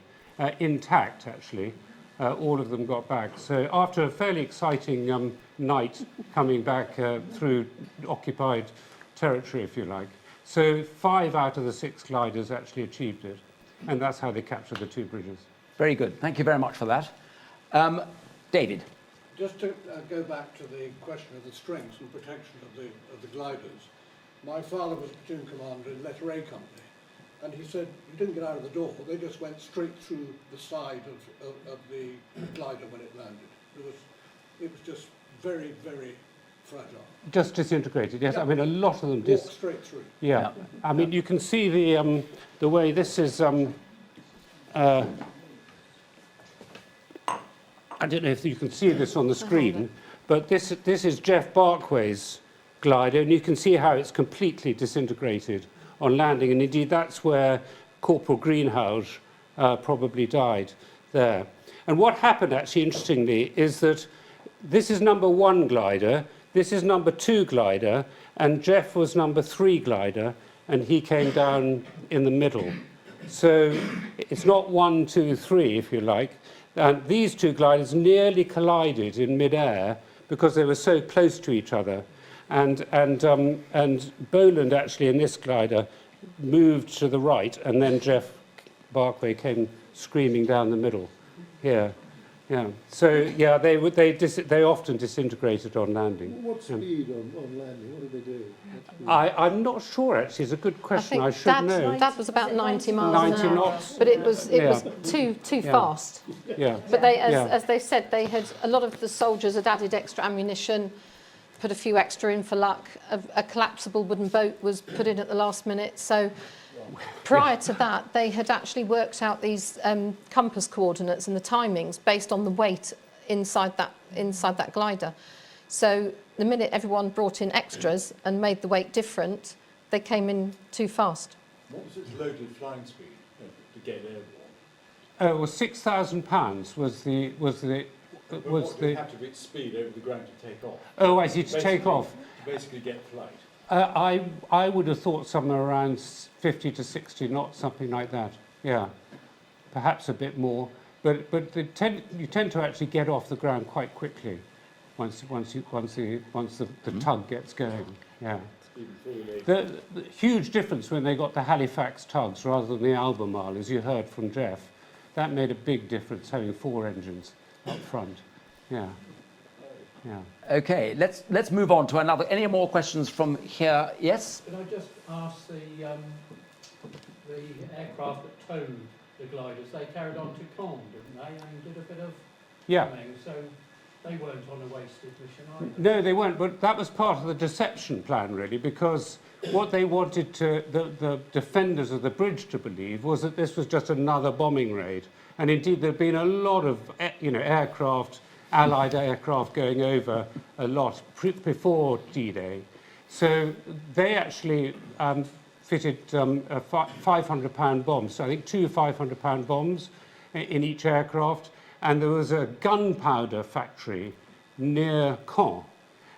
intact actually. All of them got back. So after a fairly exciting night coming back through occupied territory, if you like. So 5 out of the 6 gliders actually achieved it. And that's how they captured the 2 bridges. Very good. Thank you very much for that. David. Just to go back to the question of the strength and protection of the gliders. My father was platoon commander in Letter A Company. And he said, you didn't get out of the door, they just went straight through the side of the glider when it landed. It was just very, very fragile. Just disintegrated, yes. Yeah. I mean, a lot of them walked straight through. Yeah. I mean, you can see the way this is. I don't know if you can see this on the screen, but this is Geoff Barkway's glider, and you can see how it's completely disintegrated on landing, and indeed that's where Corporal Greenhouse probably died there. And what happened, actually, interestingly, is that this is number 1 glider, this is number 2 glider, and Geoff was number 3 glider, and he came down in the middle. So it's not 1, 2, 3, if you like. And these 2 gliders nearly collided in mid-air because they were so close to each other. And Boland, actually, in this glider, moved to the right, and then Geoff Barkway came screaming down the middle here. Yeah. So, yeah, they often disintegrated on landing. What speed on landing? What did they do? I'm not sure, actually. It's a good question. I should know. That was about 90 miles 90 an hour. knots. But it was too fast. Yeah. But they, as they said, they had a lot of the soldiers had added extra ammunition, put a few extra in for luck. A collapsible wooden boat was put in at the last minute. So prior to that, they had actually worked out these compass coordinates and the timings based on the weight inside that glider. So the minute everyone brought in extras and made the weight different, they came in too fast. What was its loaded flying speed to get airborne? It was £6,000 was the what did it have to be its speed over the ground to take off? Oh, I see, to take off. To basically get flight. I would have thought somewhere around 50 to 60 knots, something like that. Yeah, perhaps a bit more. But you tend to actually get off the ground quite quickly once the tug gets going. Yeah. The huge difference when they got the Halifax tugs rather than the Albemarle, as you heard from Geoff. That made a big difference, having 4 engines up front. Yeah. Yeah. Okay, let's move on to another. Any more questions from here? Yes? Can I just ask the aircraft that towed the gliders, they carried on to Caen, didn't they? And did a bit of bombing, so they weren't on a wasted mission either. No, they weren't, but that was part of the deception plan, really, because what they wanted the defenders of the bridge to believe was that this was just another bombing raid. And indeed, there'd been a lot of, aircraft, Allied aircraft going over a lot before D-Day. So they actually fitted a 500-pound bombs, so I think 2 500-pound bombs in each aircraft. And there was a gunpowder factory near Caen,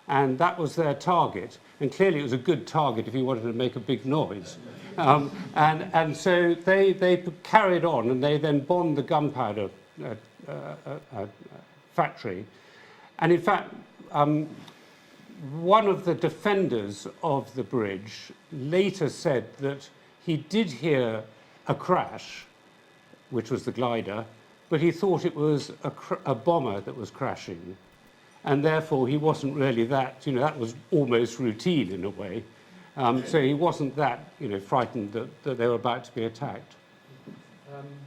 and that was their target. And clearly it was a good target if you wanted to make a big noise. And so they carried on, and they then bombed the gunpowder factory. And in fact, one of the defenders of the bridge later said that he did hear a crash, which was the glider, but he thought it was a bomber that was crashing. and therefore he wasn't really that, that was almost routine in a way. So he wasn't that, frightened that they were about to be attacked.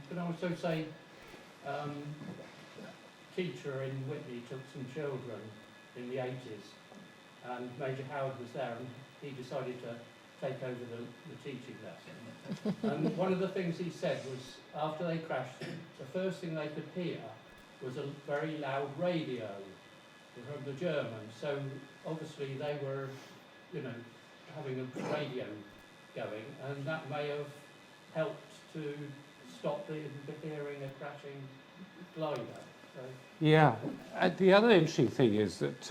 Can I also say, teacher in Whitney took some children in the 80s, and Major Howard was there, and he decided to take over the teaching lesson. And one of the things he said was, after they crashed, the first thing they could hear was a very loud radio from the Germans. So obviously they were, having a radio going, and that may have helped to stop the hearing a crashing glider. So. Yeah, the other interesting thing is that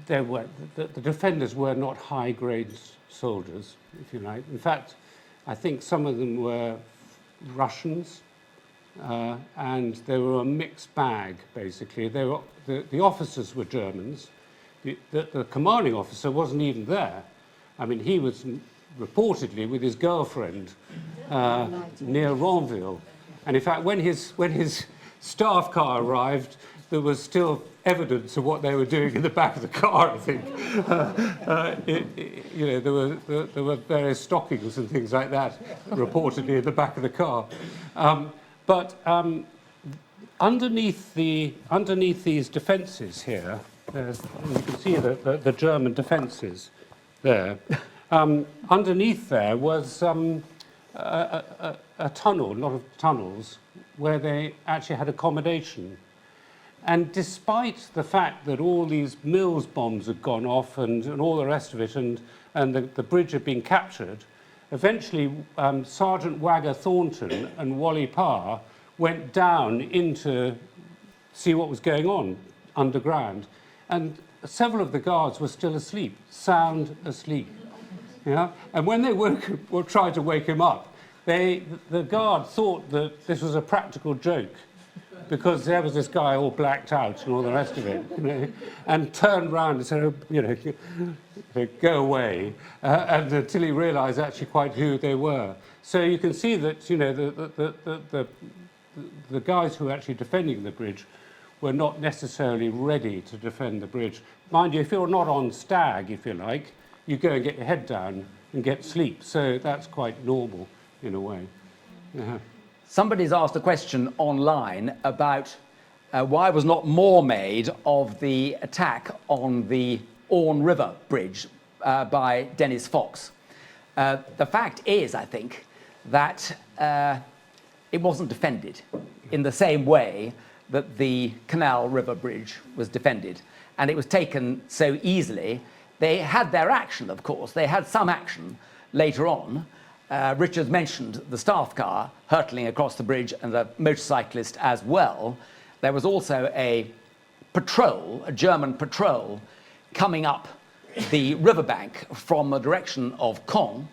the defenders were not high-grade soldiers, if you like. In fact, I think some of them were Russians, and they were a mixed bag, basically. The officers were Germans. The commanding officer wasn't even there. I mean, he was reportedly with his girlfriend near Ronville. And in fact, when his staff car arrived, there was still evidence of what they were doing in the back of the car, I think. There were various stockings and things like that reportedly in the back of the car. But underneath these defences here, you can see the German defences there. Underneath there was a tunnel, a lot of tunnels, where they actually had accommodation. And despite the fact that all these Mills bombs had gone off and all the rest of it, and the bridge had been captured, eventually Sergeant Wagger Thornton and Wally Parr went down in to see what was going on underground. And several of the guards were still asleep, sound asleep. And when they tried to wake him up, the guard thought that this was a practical joke, because there was this guy all blacked out and all the rest of it, and turned round and said, go away, and until he realised actually quite who they were. So you can see that the guys who were actually defending the bridge were not necessarily ready to defend the bridge. Mind you, if you're not on stag, if you like, you go and get your head down and get sleep. So that's quite normal in a way. Somebody's asked a question online about why was not more made of the attack on the Orne River Bridge by Dennis Fox. The fact is, I think, that it wasn't defended in the same way that the Canal River Bridge was defended. And it was taken so easily. They had their action, of course. They had some action later on. Richard mentioned the staff car hurtling across the bridge and the motorcyclist as well. There was also a patrol, a German patrol, coming up the riverbank from the direction of Caen,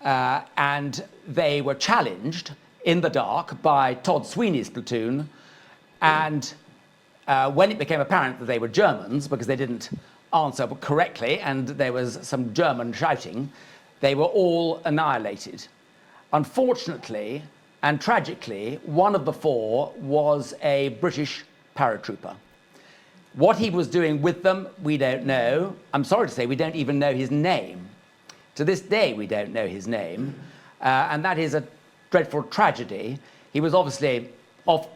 and they were challenged in the dark by Todd Sweeney's platoon, and when it became apparent that they were Germans, because they didn't answer correctly and there was some German shouting, they were all annihilated. Unfortunately and tragically, one of the four was a British paratrooper. What he was doing with them, we don't know. I'm sorry to say, we don't even know his name. To this day, we don't know his name. And that is a dreadful tragedy. He was obviously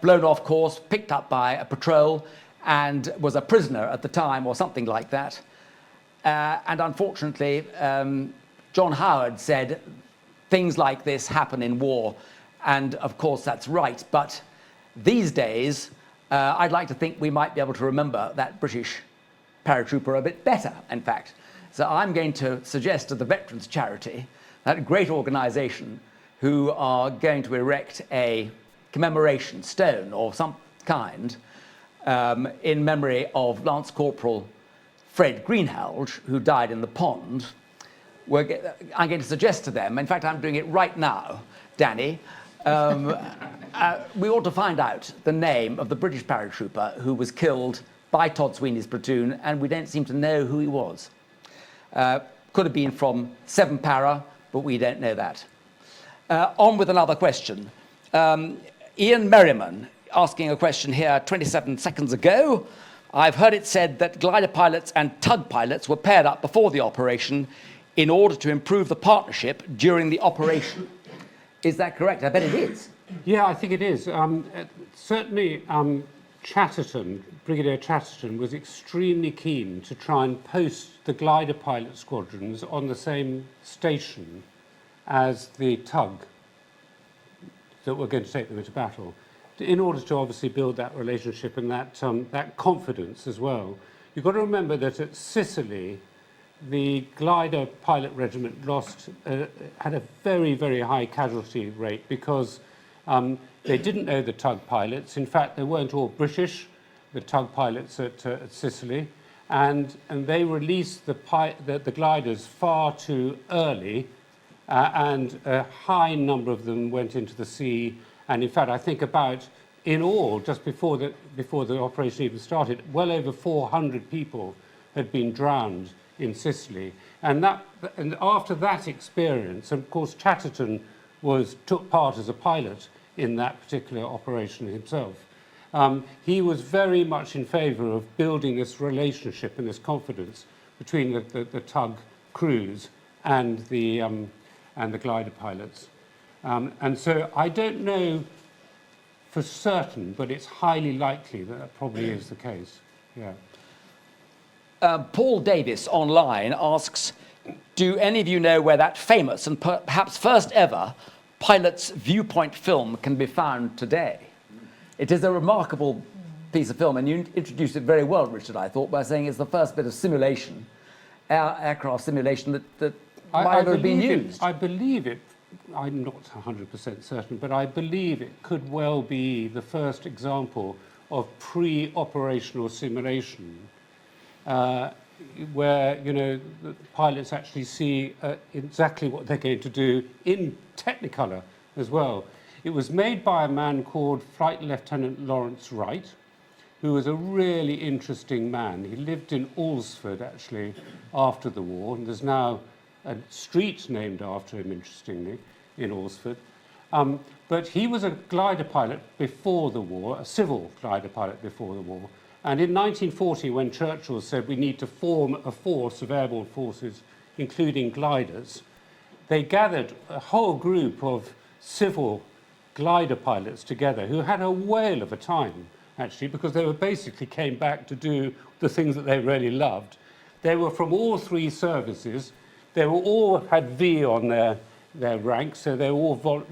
blown off course, picked up by a patrol, and was a prisoner at the time, or something like that. And unfortunately, John Howard said things like this happen in war, and of course that's right. But these days, I'd like to think we might be able to remember that British paratrooper a bit better, in fact. So I'm going to suggest to the Veterans Charity, that great organisation, who are going to erect a commemoration stone of some kind in memory of Lance Corporal Fred Greenhalgh, who died in the pond. I'm going to suggest to them, in fact I'm doing it right now, Danny, we ought to find out the name of the British paratrooper who was killed by Todd Sweeney's platoon, and we don't seem to know who he was. Could have been from 7 Para, but we don't know that. On with another question. Ian Merriman asking a question here 27 seconds ago. I've heard it said that glider pilots and tug pilots were paired up before the operation in order to improve the partnership during the operation. Is that correct? I bet it is. Yeah, I think it is. Certainly, Chatterton, Brigadier Chatterton, was extremely keen to try and post the glider pilot squadrons on the same station as the tug that were going to take them into battle, in order to obviously build that relationship and that confidence as well. You've got to remember that at Sicily, the Glider Pilot Regiment had a very, very high casualty rate because they didn't know the tug pilots. In fact, they weren't all British, the tug pilots at Sicily, and they released the gliders far too early, and a high number of them went into the sea. And in fact, I think in all, just before the operation even started, well over 400 people had been drowned in Sicily. And after that experience, and of course Chatterton took part as a pilot in that particular operation himself, he was very much in favour of building this relationship and this confidence between the tug crews and the glider pilots. And so I don't know for certain, but it's highly likely that probably is the case. Yeah. Paul Davis online asks, do any of you know where that famous and perhaps first ever pilot's viewpoint film can be found today? It is a remarkable piece of film, and you introduced it very well, Richard, I thought, by saying it's the first bit of simulation, aircraft simulation that might ever have been used. I believe it. I'm not 100% certain, but I believe it could well be the first example of pre-operational simulation, where the pilots actually see exactly what they're going to do in Technicolor as well. It was made by a man called Flight Lieutenant Lawrence Wright, who was a really interesting man. He lived in Alresford, actually, after the war, and there's now a street named after him, interestingly, in Alresford. But he was a glider pilot before the war, a civil glider pilot before the war. And in 1940, when Churchill said we need to form a force of airborne forces, including gliders, they gathered a whole group of civil glider pilots together who had a whale of a time, actually, because they basically came back to do the things that they really loved. They were from all three services. They were all had V on their ranks, so they were all TA,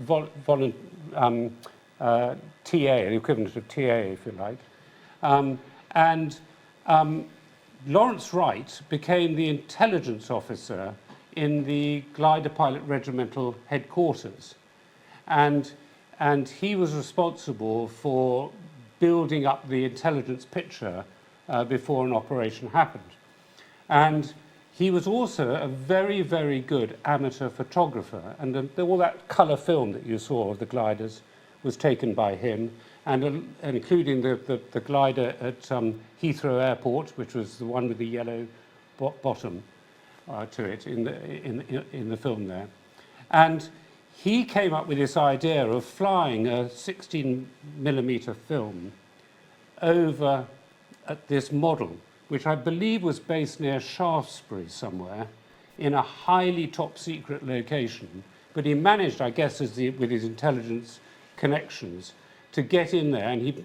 the equivalent of TA, if you like. Lawrence Wright became the intelligence officer in the Glider Pilot Regimental headquarters. And he was responsible for building up the intelligence picture before an operation happened. And he was also a very, very good amateur photographer, and all that colour film that you saw of the gliders was taken by him, and including the glider at Heathrow Airport, which was the one with the yellow bottom to it in the film there. And he came up with this idea of flying a 16mm film over at this model, which I believe was based near Shaftesbury somewhere, in a highly top-secret location. But he managed, I guess, with his intelligence connections, to get in there, and he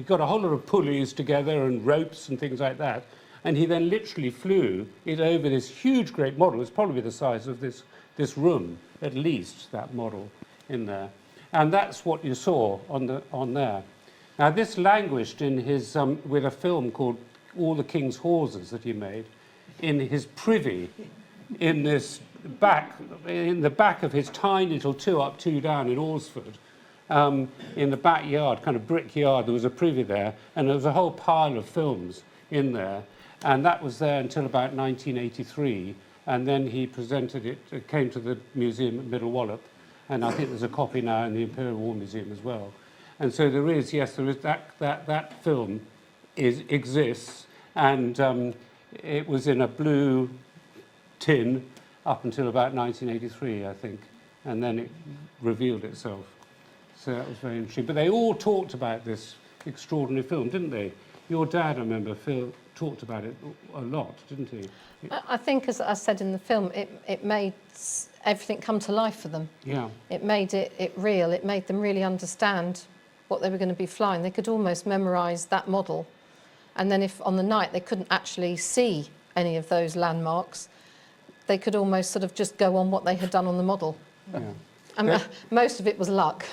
got a whole lot of pulleys together and ropes and things like that, and he then literally flew it over this huge, great model. It's probably the size of this room, at least, that model in there. And that's what you saw on there. Now, this languished in his with a film called All the King's Hawsers that he made in his privy, in the back of his tiny little 2 up, 2 down in Alresford. In the backyard, kind of brick yard, there was a privy there, and there was a whole pile of films in there, and that was there until about 1983, and then he presented it, came to the museum at Middle Wallop, and I think there's a copy now in the Imperial War Museum as well. And so there is that film exists, and it was in a blue tin up until about 1983, I think, and then it revealed itself. So that was very interesting. But they all talked about this extraordinary film, didn't they? Your dad, I remember, Phil, talked about it a lot, didn't he? I think, as I said in the film, it made everything come to life for them. Yeah. It made it real. It made them really understand what they were going to be flying. They could almost memorise that model. And then if on the night they couldn't actually see any of those landmarks, they could almost sort of just go on what they had done on the model. Yeah. And most of it was luck.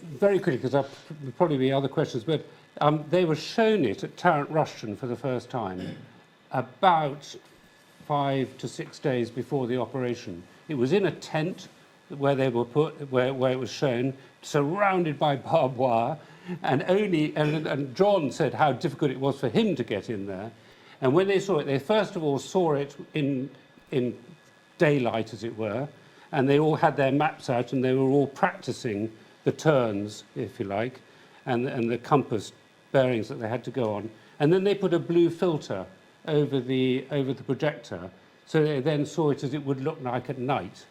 Very quickly, because there'll probably be other questions, but they were shown it at Tarrant Rushton for the first time about 5 to 6 days before the operation. It was in a tent where they were put, where it was shown, surrounded by barbed wire, and John said how difficult it was for him to get in there. And when they saw it, they first of all saw it in daylight, as it were, and they all had their maps out and they were all practicing the turns, if you like, and the compass bearings that they had to go on. And then they put a blue filter over the projector, so they then saw it as it would look like at night.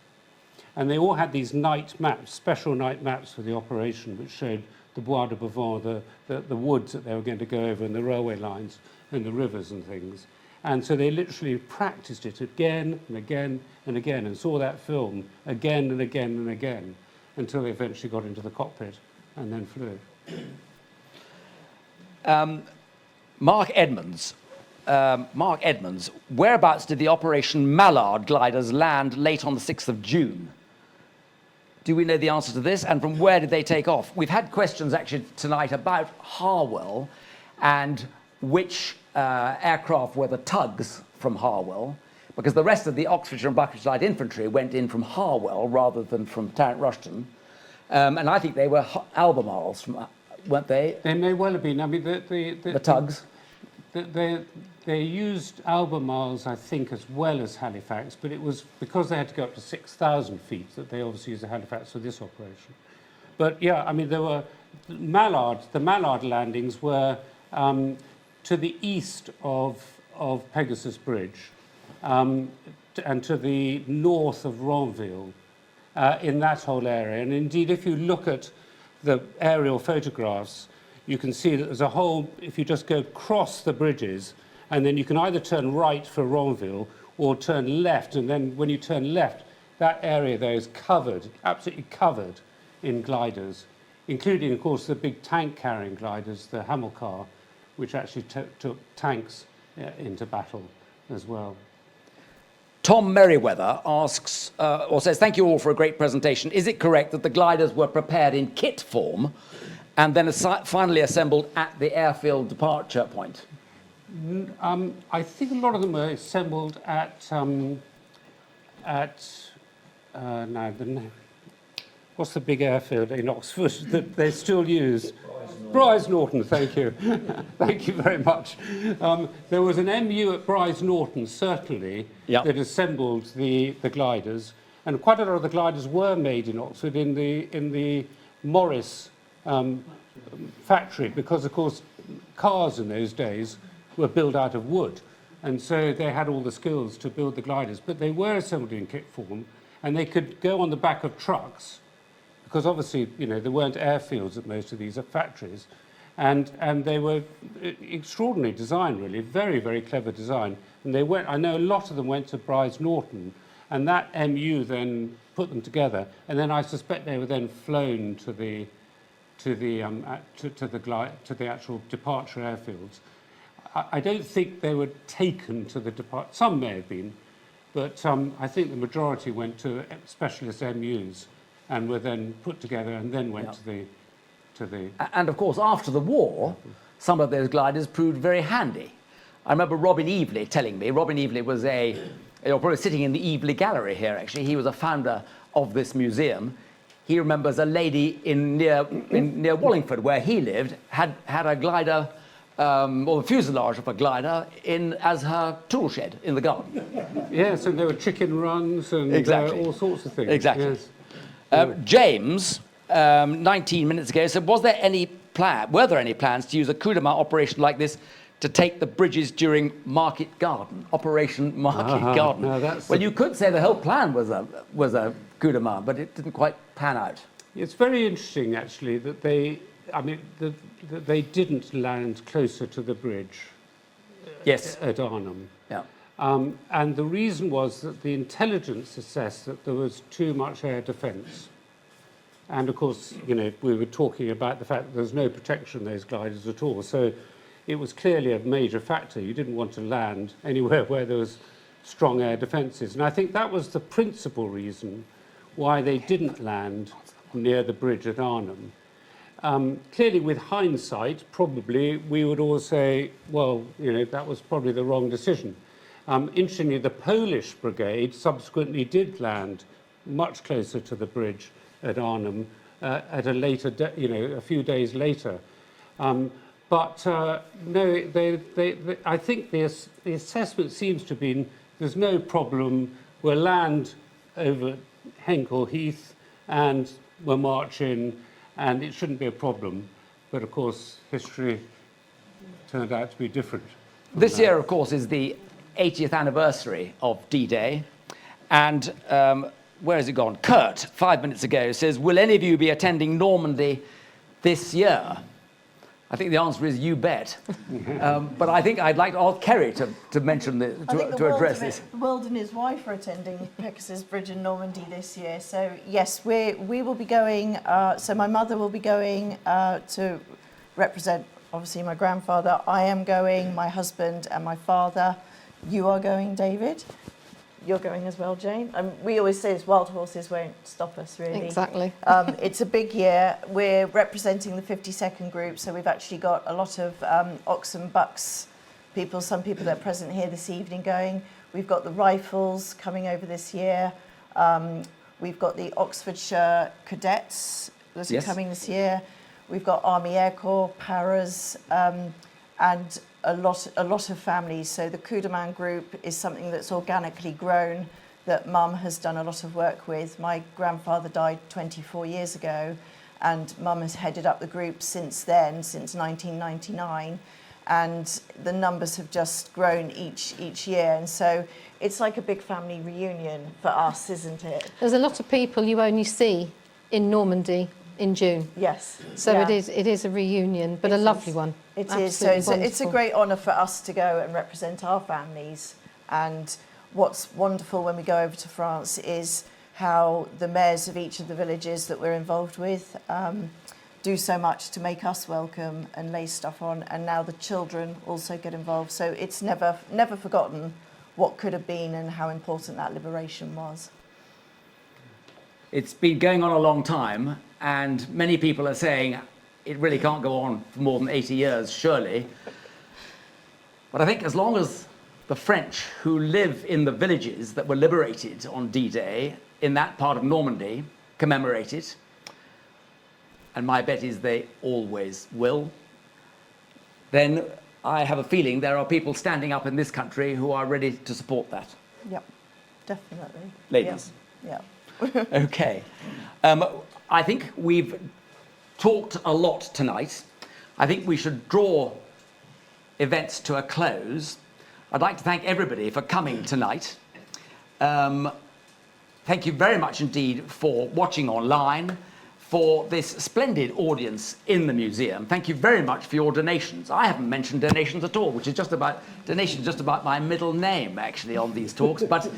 And they all had these night maps, special night maps for the operation, which showed the Bois de Bavent, the woods that they were going to go over, and the railway lines, and the rivers and things. And so they literally practiced it again and again and again, and saw that film again and again and again, until they eventually got into the cockpit and then flew. Mark Edmonds, whereabouts did the Operation Mallard gliders land late on the 6th of June? Do we know the answer to this? And from where did they take off? We've had questions actually tonight about Harwell and which aircraft were the tugs from Harwell, because the rest of the Oxfordshire and Buckinghamshire Light Infantry went in from Harwell rather than from Tarrant Rushton. And I think they were Albemarles, weren't they? They may well have been. I mean, the tugs? They used Albemarles, I think, as well as Halifax, but it was because they had to go up to 6,000 feet that they obviously used the Halifax for this operation. But yeah, I mean, there were the Mallard landings were to the east of Pegasus Bridge and to the north of Ronville, in that whole area. And indeed, if you look at the aerial photographs, you can see that there's a whole, if you just go across the bridges, and then you can either turn right for Ronville or turn left, and then when you turn left, that area there is covered, absolutely covered in gliders, including, of course, the big tank-carrying gliders, the Hamilcar, which actually took tanks into battle as well. Tom Merriweather asks, or says, thank you all for a great presentation. Is it correct that the gliders were prepared in kit form and then finally assembled at the airfield departure point? I think a lot of them were assembled at what's the big airfield in Oxford that they still use? Bryce Norton, thank you. Thank you very much. There was an MU at Bryce Norton, certainly, that assembled the gliders, and quite a lot of the gliders were made in Oxford in the Morris factory, because, of course, cars in those days were built out of wood, and so they had all the skills to build the gliders, but they were assembled in kit form, and they could go on the back of trucks, because obviously, you know, there weren't airfields at most of these factories, and they were extraordinary design, really, very, very clever design. And they went, I know a lot of them went to Bryce Norton, and that MU then put them together, and then I suspect they were then flown to the actual departure airfields. I don't think they were taken to the departure. Some may have been, but I think the majority went to specialist MUs and were then put together and then went to the. And of course, after the war, some of those gliders proved very handy. I remember Robin Evely telling me. Robin Evely was you're probably sitting in the Evely Gallery here. Actually, he was a founder of this museum. He remembers a lady near Wallingford, where he lived, had a glider, or the fuselage of a glider, as her tool shed in the garden. Yes, and there were chicken runs and all sorts of things. Exactly. Yes. James, 19 minutes ago, said, were there any plans to use a coup de main operation like this to take the bridges during Market Garden, Operation Market Garden? No, well, you could say the whole plan was a coup de main, but it didn't quite pan out. It's very interesting, actually, that that they didn't land closer to the bridge. Yes. At Arnhem. Yeah. And the reason was that the intelligence assessed that there was too much air defence. And of course, you know, we were talking about the fact that there's no protection on those gliders at all. So it was clearly a major factor. You didn't want to land anywhere where there was strong air defences. And I think that was the principal reason why they didn't land near the bridge at Arnhem. Clearly, with hindsight, probably we would all say, well, you know, that was probably the wrong decision. Interestingly, the Polish brigade subsequently did land much closer to the bridge at Arnhem at a later, a few days later. But no, I think the assessment seems to have been there's no problem. We'll land over Henkel Heath and we'll march in, and it shouldn't be a problem. But of course, history turned out to be different. This year, of course, is the 80th anniversary of D-Day. And where has it gone? Kurt, 5 minutes ago, says, will any of you be attending Normandy this year? I think the answer is you bet. But I think I'd like Kerry to mention, to address this. The World and his wife are attending Pegasus Bridge in Normandy this year. So yes, we will be going, so my mother will be going to represent, obviously, my grandfather. I am going, my husband and my father. You are going, David. You're going as well, Jane. We always say this, wild horses won't stop us, really. Exactly. It's a big year. We're representing the 52nd group, so we've actually got a lot of Ox and Bucks people, some people that are present here this evening going. We've got the Rifles coming over this year. We've got the Oxfordshire Cadets that are coming this year. We've got Army Air Corps, Paras, and a lot of families. So the Coup de Main group is something that's organically grown, that Mum has done a lot of work with. My grandfather died 24 years ago, and Mum has headed up the group since then, since 1999. And the numbers have just grown each year. And so it's like a big family reunion for us, isn't it? There's a lot of people you only see in Normandy in June. Yes. So it is a reunion, but a lovely one. It is. So it's a great honour for us to go and represent our families. And what's wonderful when we go over to France is how the mayors of each of the villages that we're involved with do so much to make us welcome and lay stuff on. And now the children also get involved. So it's never forgotten what could have been and how important that liberation was. It's been going on a long time, and many people are saying it really can't go on for more than 80 years, surely. But I think as long as the French who live in the villages that were liberated on D-Day in that part of Normandy commemorate it, and my bet is they always will, then I have a feeling there are people standing up in this country who are ready to support that. Yep, definitely. Ladies. Yeah. Okay. I think we've talked a lot tonight. I think we should draw events to a close. I'd like to thank everybody for coming tonight. Thank you very much indeed for watching online, for this splendid audience in the museum. Thank you very much for your donations. I haven't mentioned donations at all, which is just about my middle name, actually, on these talks. But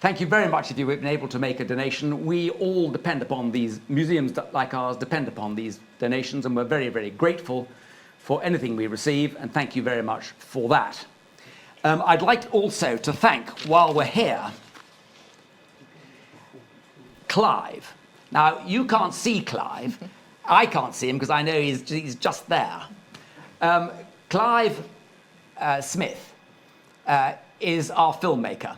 thank you very much if you've been able to make a donation. We all depend upon these, museums like ours depend upon these donations, and we're very, very grateful for anything we receive, and thank you very much for that. I'd like also to thank, while we're here, Clive. Now, you can't see Clive. I can't see him because I know he's just there. Clive Smith is our filmmaker.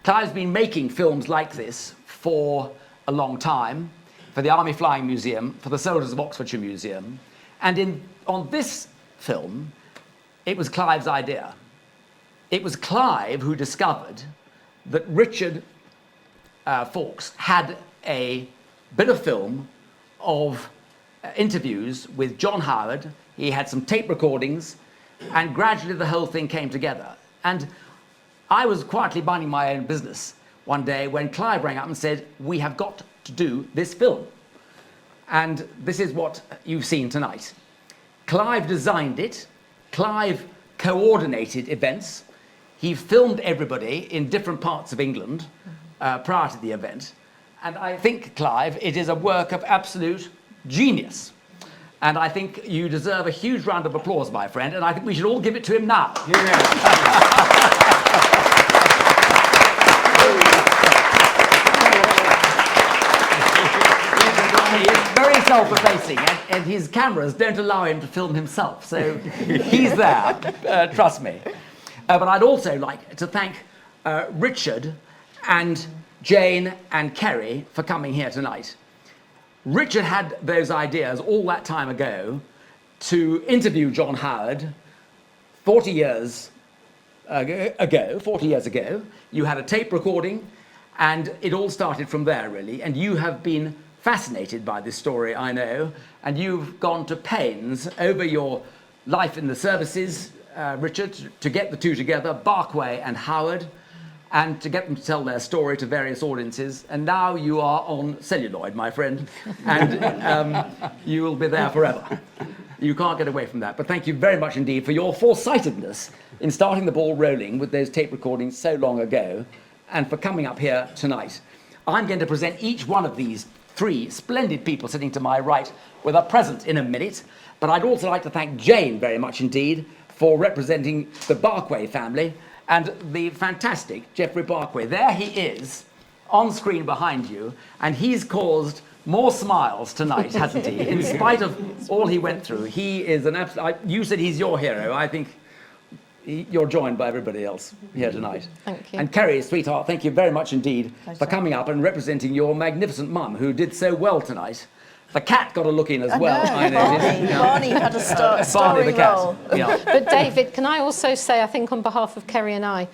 Clive's been making films like this for a long time, for the Army Flying Museum, for the Soldiers of Oxfordshire Museum. And on this film, it was Clive's idea. It was Clive who discovered that Richard Fawkes had a bit of film of interviews with John Howard. He had some tape recordings, and gradually the whole thing came together. And I was quietly minding my own business one day when Clive rang up and said, we have got to do this film. And this is what you've seen tonight. Clive designed it. Clive coordinated events. He filmed everybody in different parts of England prior to the event. And I think, Clive, it is a work of absolute genius. And I think you deserve a huge round of applause, my friend, and I think we should all give it to him now. He is very self-effacing, and his cameras don't allow him to film himself, so he's there, trust me. But I'd also like to thank Richard and Jane and Kerry for coming here tonight. Richard had those ideas all that time ago to interview John Howard 40 years ago. You had a tape recording, and it all started from there, really. And you have been fascinated by this story, I know, and you've gone to pains over your life in the services, Richard, to get the two together, Barkway and Howard, and to get them to tell their story to various audiences. And now you are on celluloid, my friend, and you will be there forever. You can't get away from that. But thank you very much indeed for your foresightedness in starting the ball rolling with those tape recordings so long ago, and for coming up here tonight. I'm going to present each one of these three splendid people sitting to my right with a present in a minute. But I'd also like to thank Jane very much indeed for representing the Barkway family, and the fantastic Geoffrey Barkway. There he is, on screen behind you, and he's caused more smiles tonight, hasn't he? In spite of all he went through, he is an absolute... You said he's your hero. I think you're joined by everybody else here tonight. Thank you. And Kerry, sweetheart, thank you very much indeed for coming up and representing your magnificent mum, who did so well tonight. The cat got a look in as well. I know. Barney had a starring role. Yeah. But David, can I also say, I think on behalf of Kerry and I,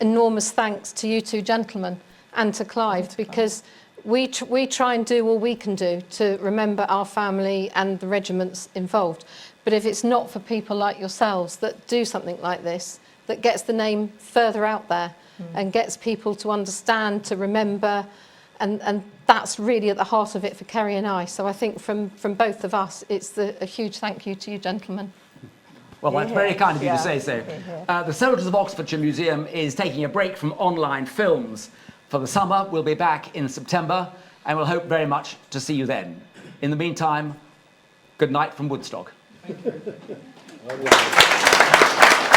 enormous thanks to you two gentlemen and to Clive, because we try and do all we can do to remember our family and the regiments involved. But if it's not for people like yourselves that do something like this, that gets the name further out there and gets people to understand, to remember, and that's really at the heart of it for Kerry and I. So I think from both of us, it's a huge thank you to you gentlemen. Well, that's very kind of you to say so. The Soldiers of Oxfordshire Museum is taking a break from online films for the summer. We'll be back in September, and we'll hope very much to see you then. In the meantime, good night from Woodstock. Thank you.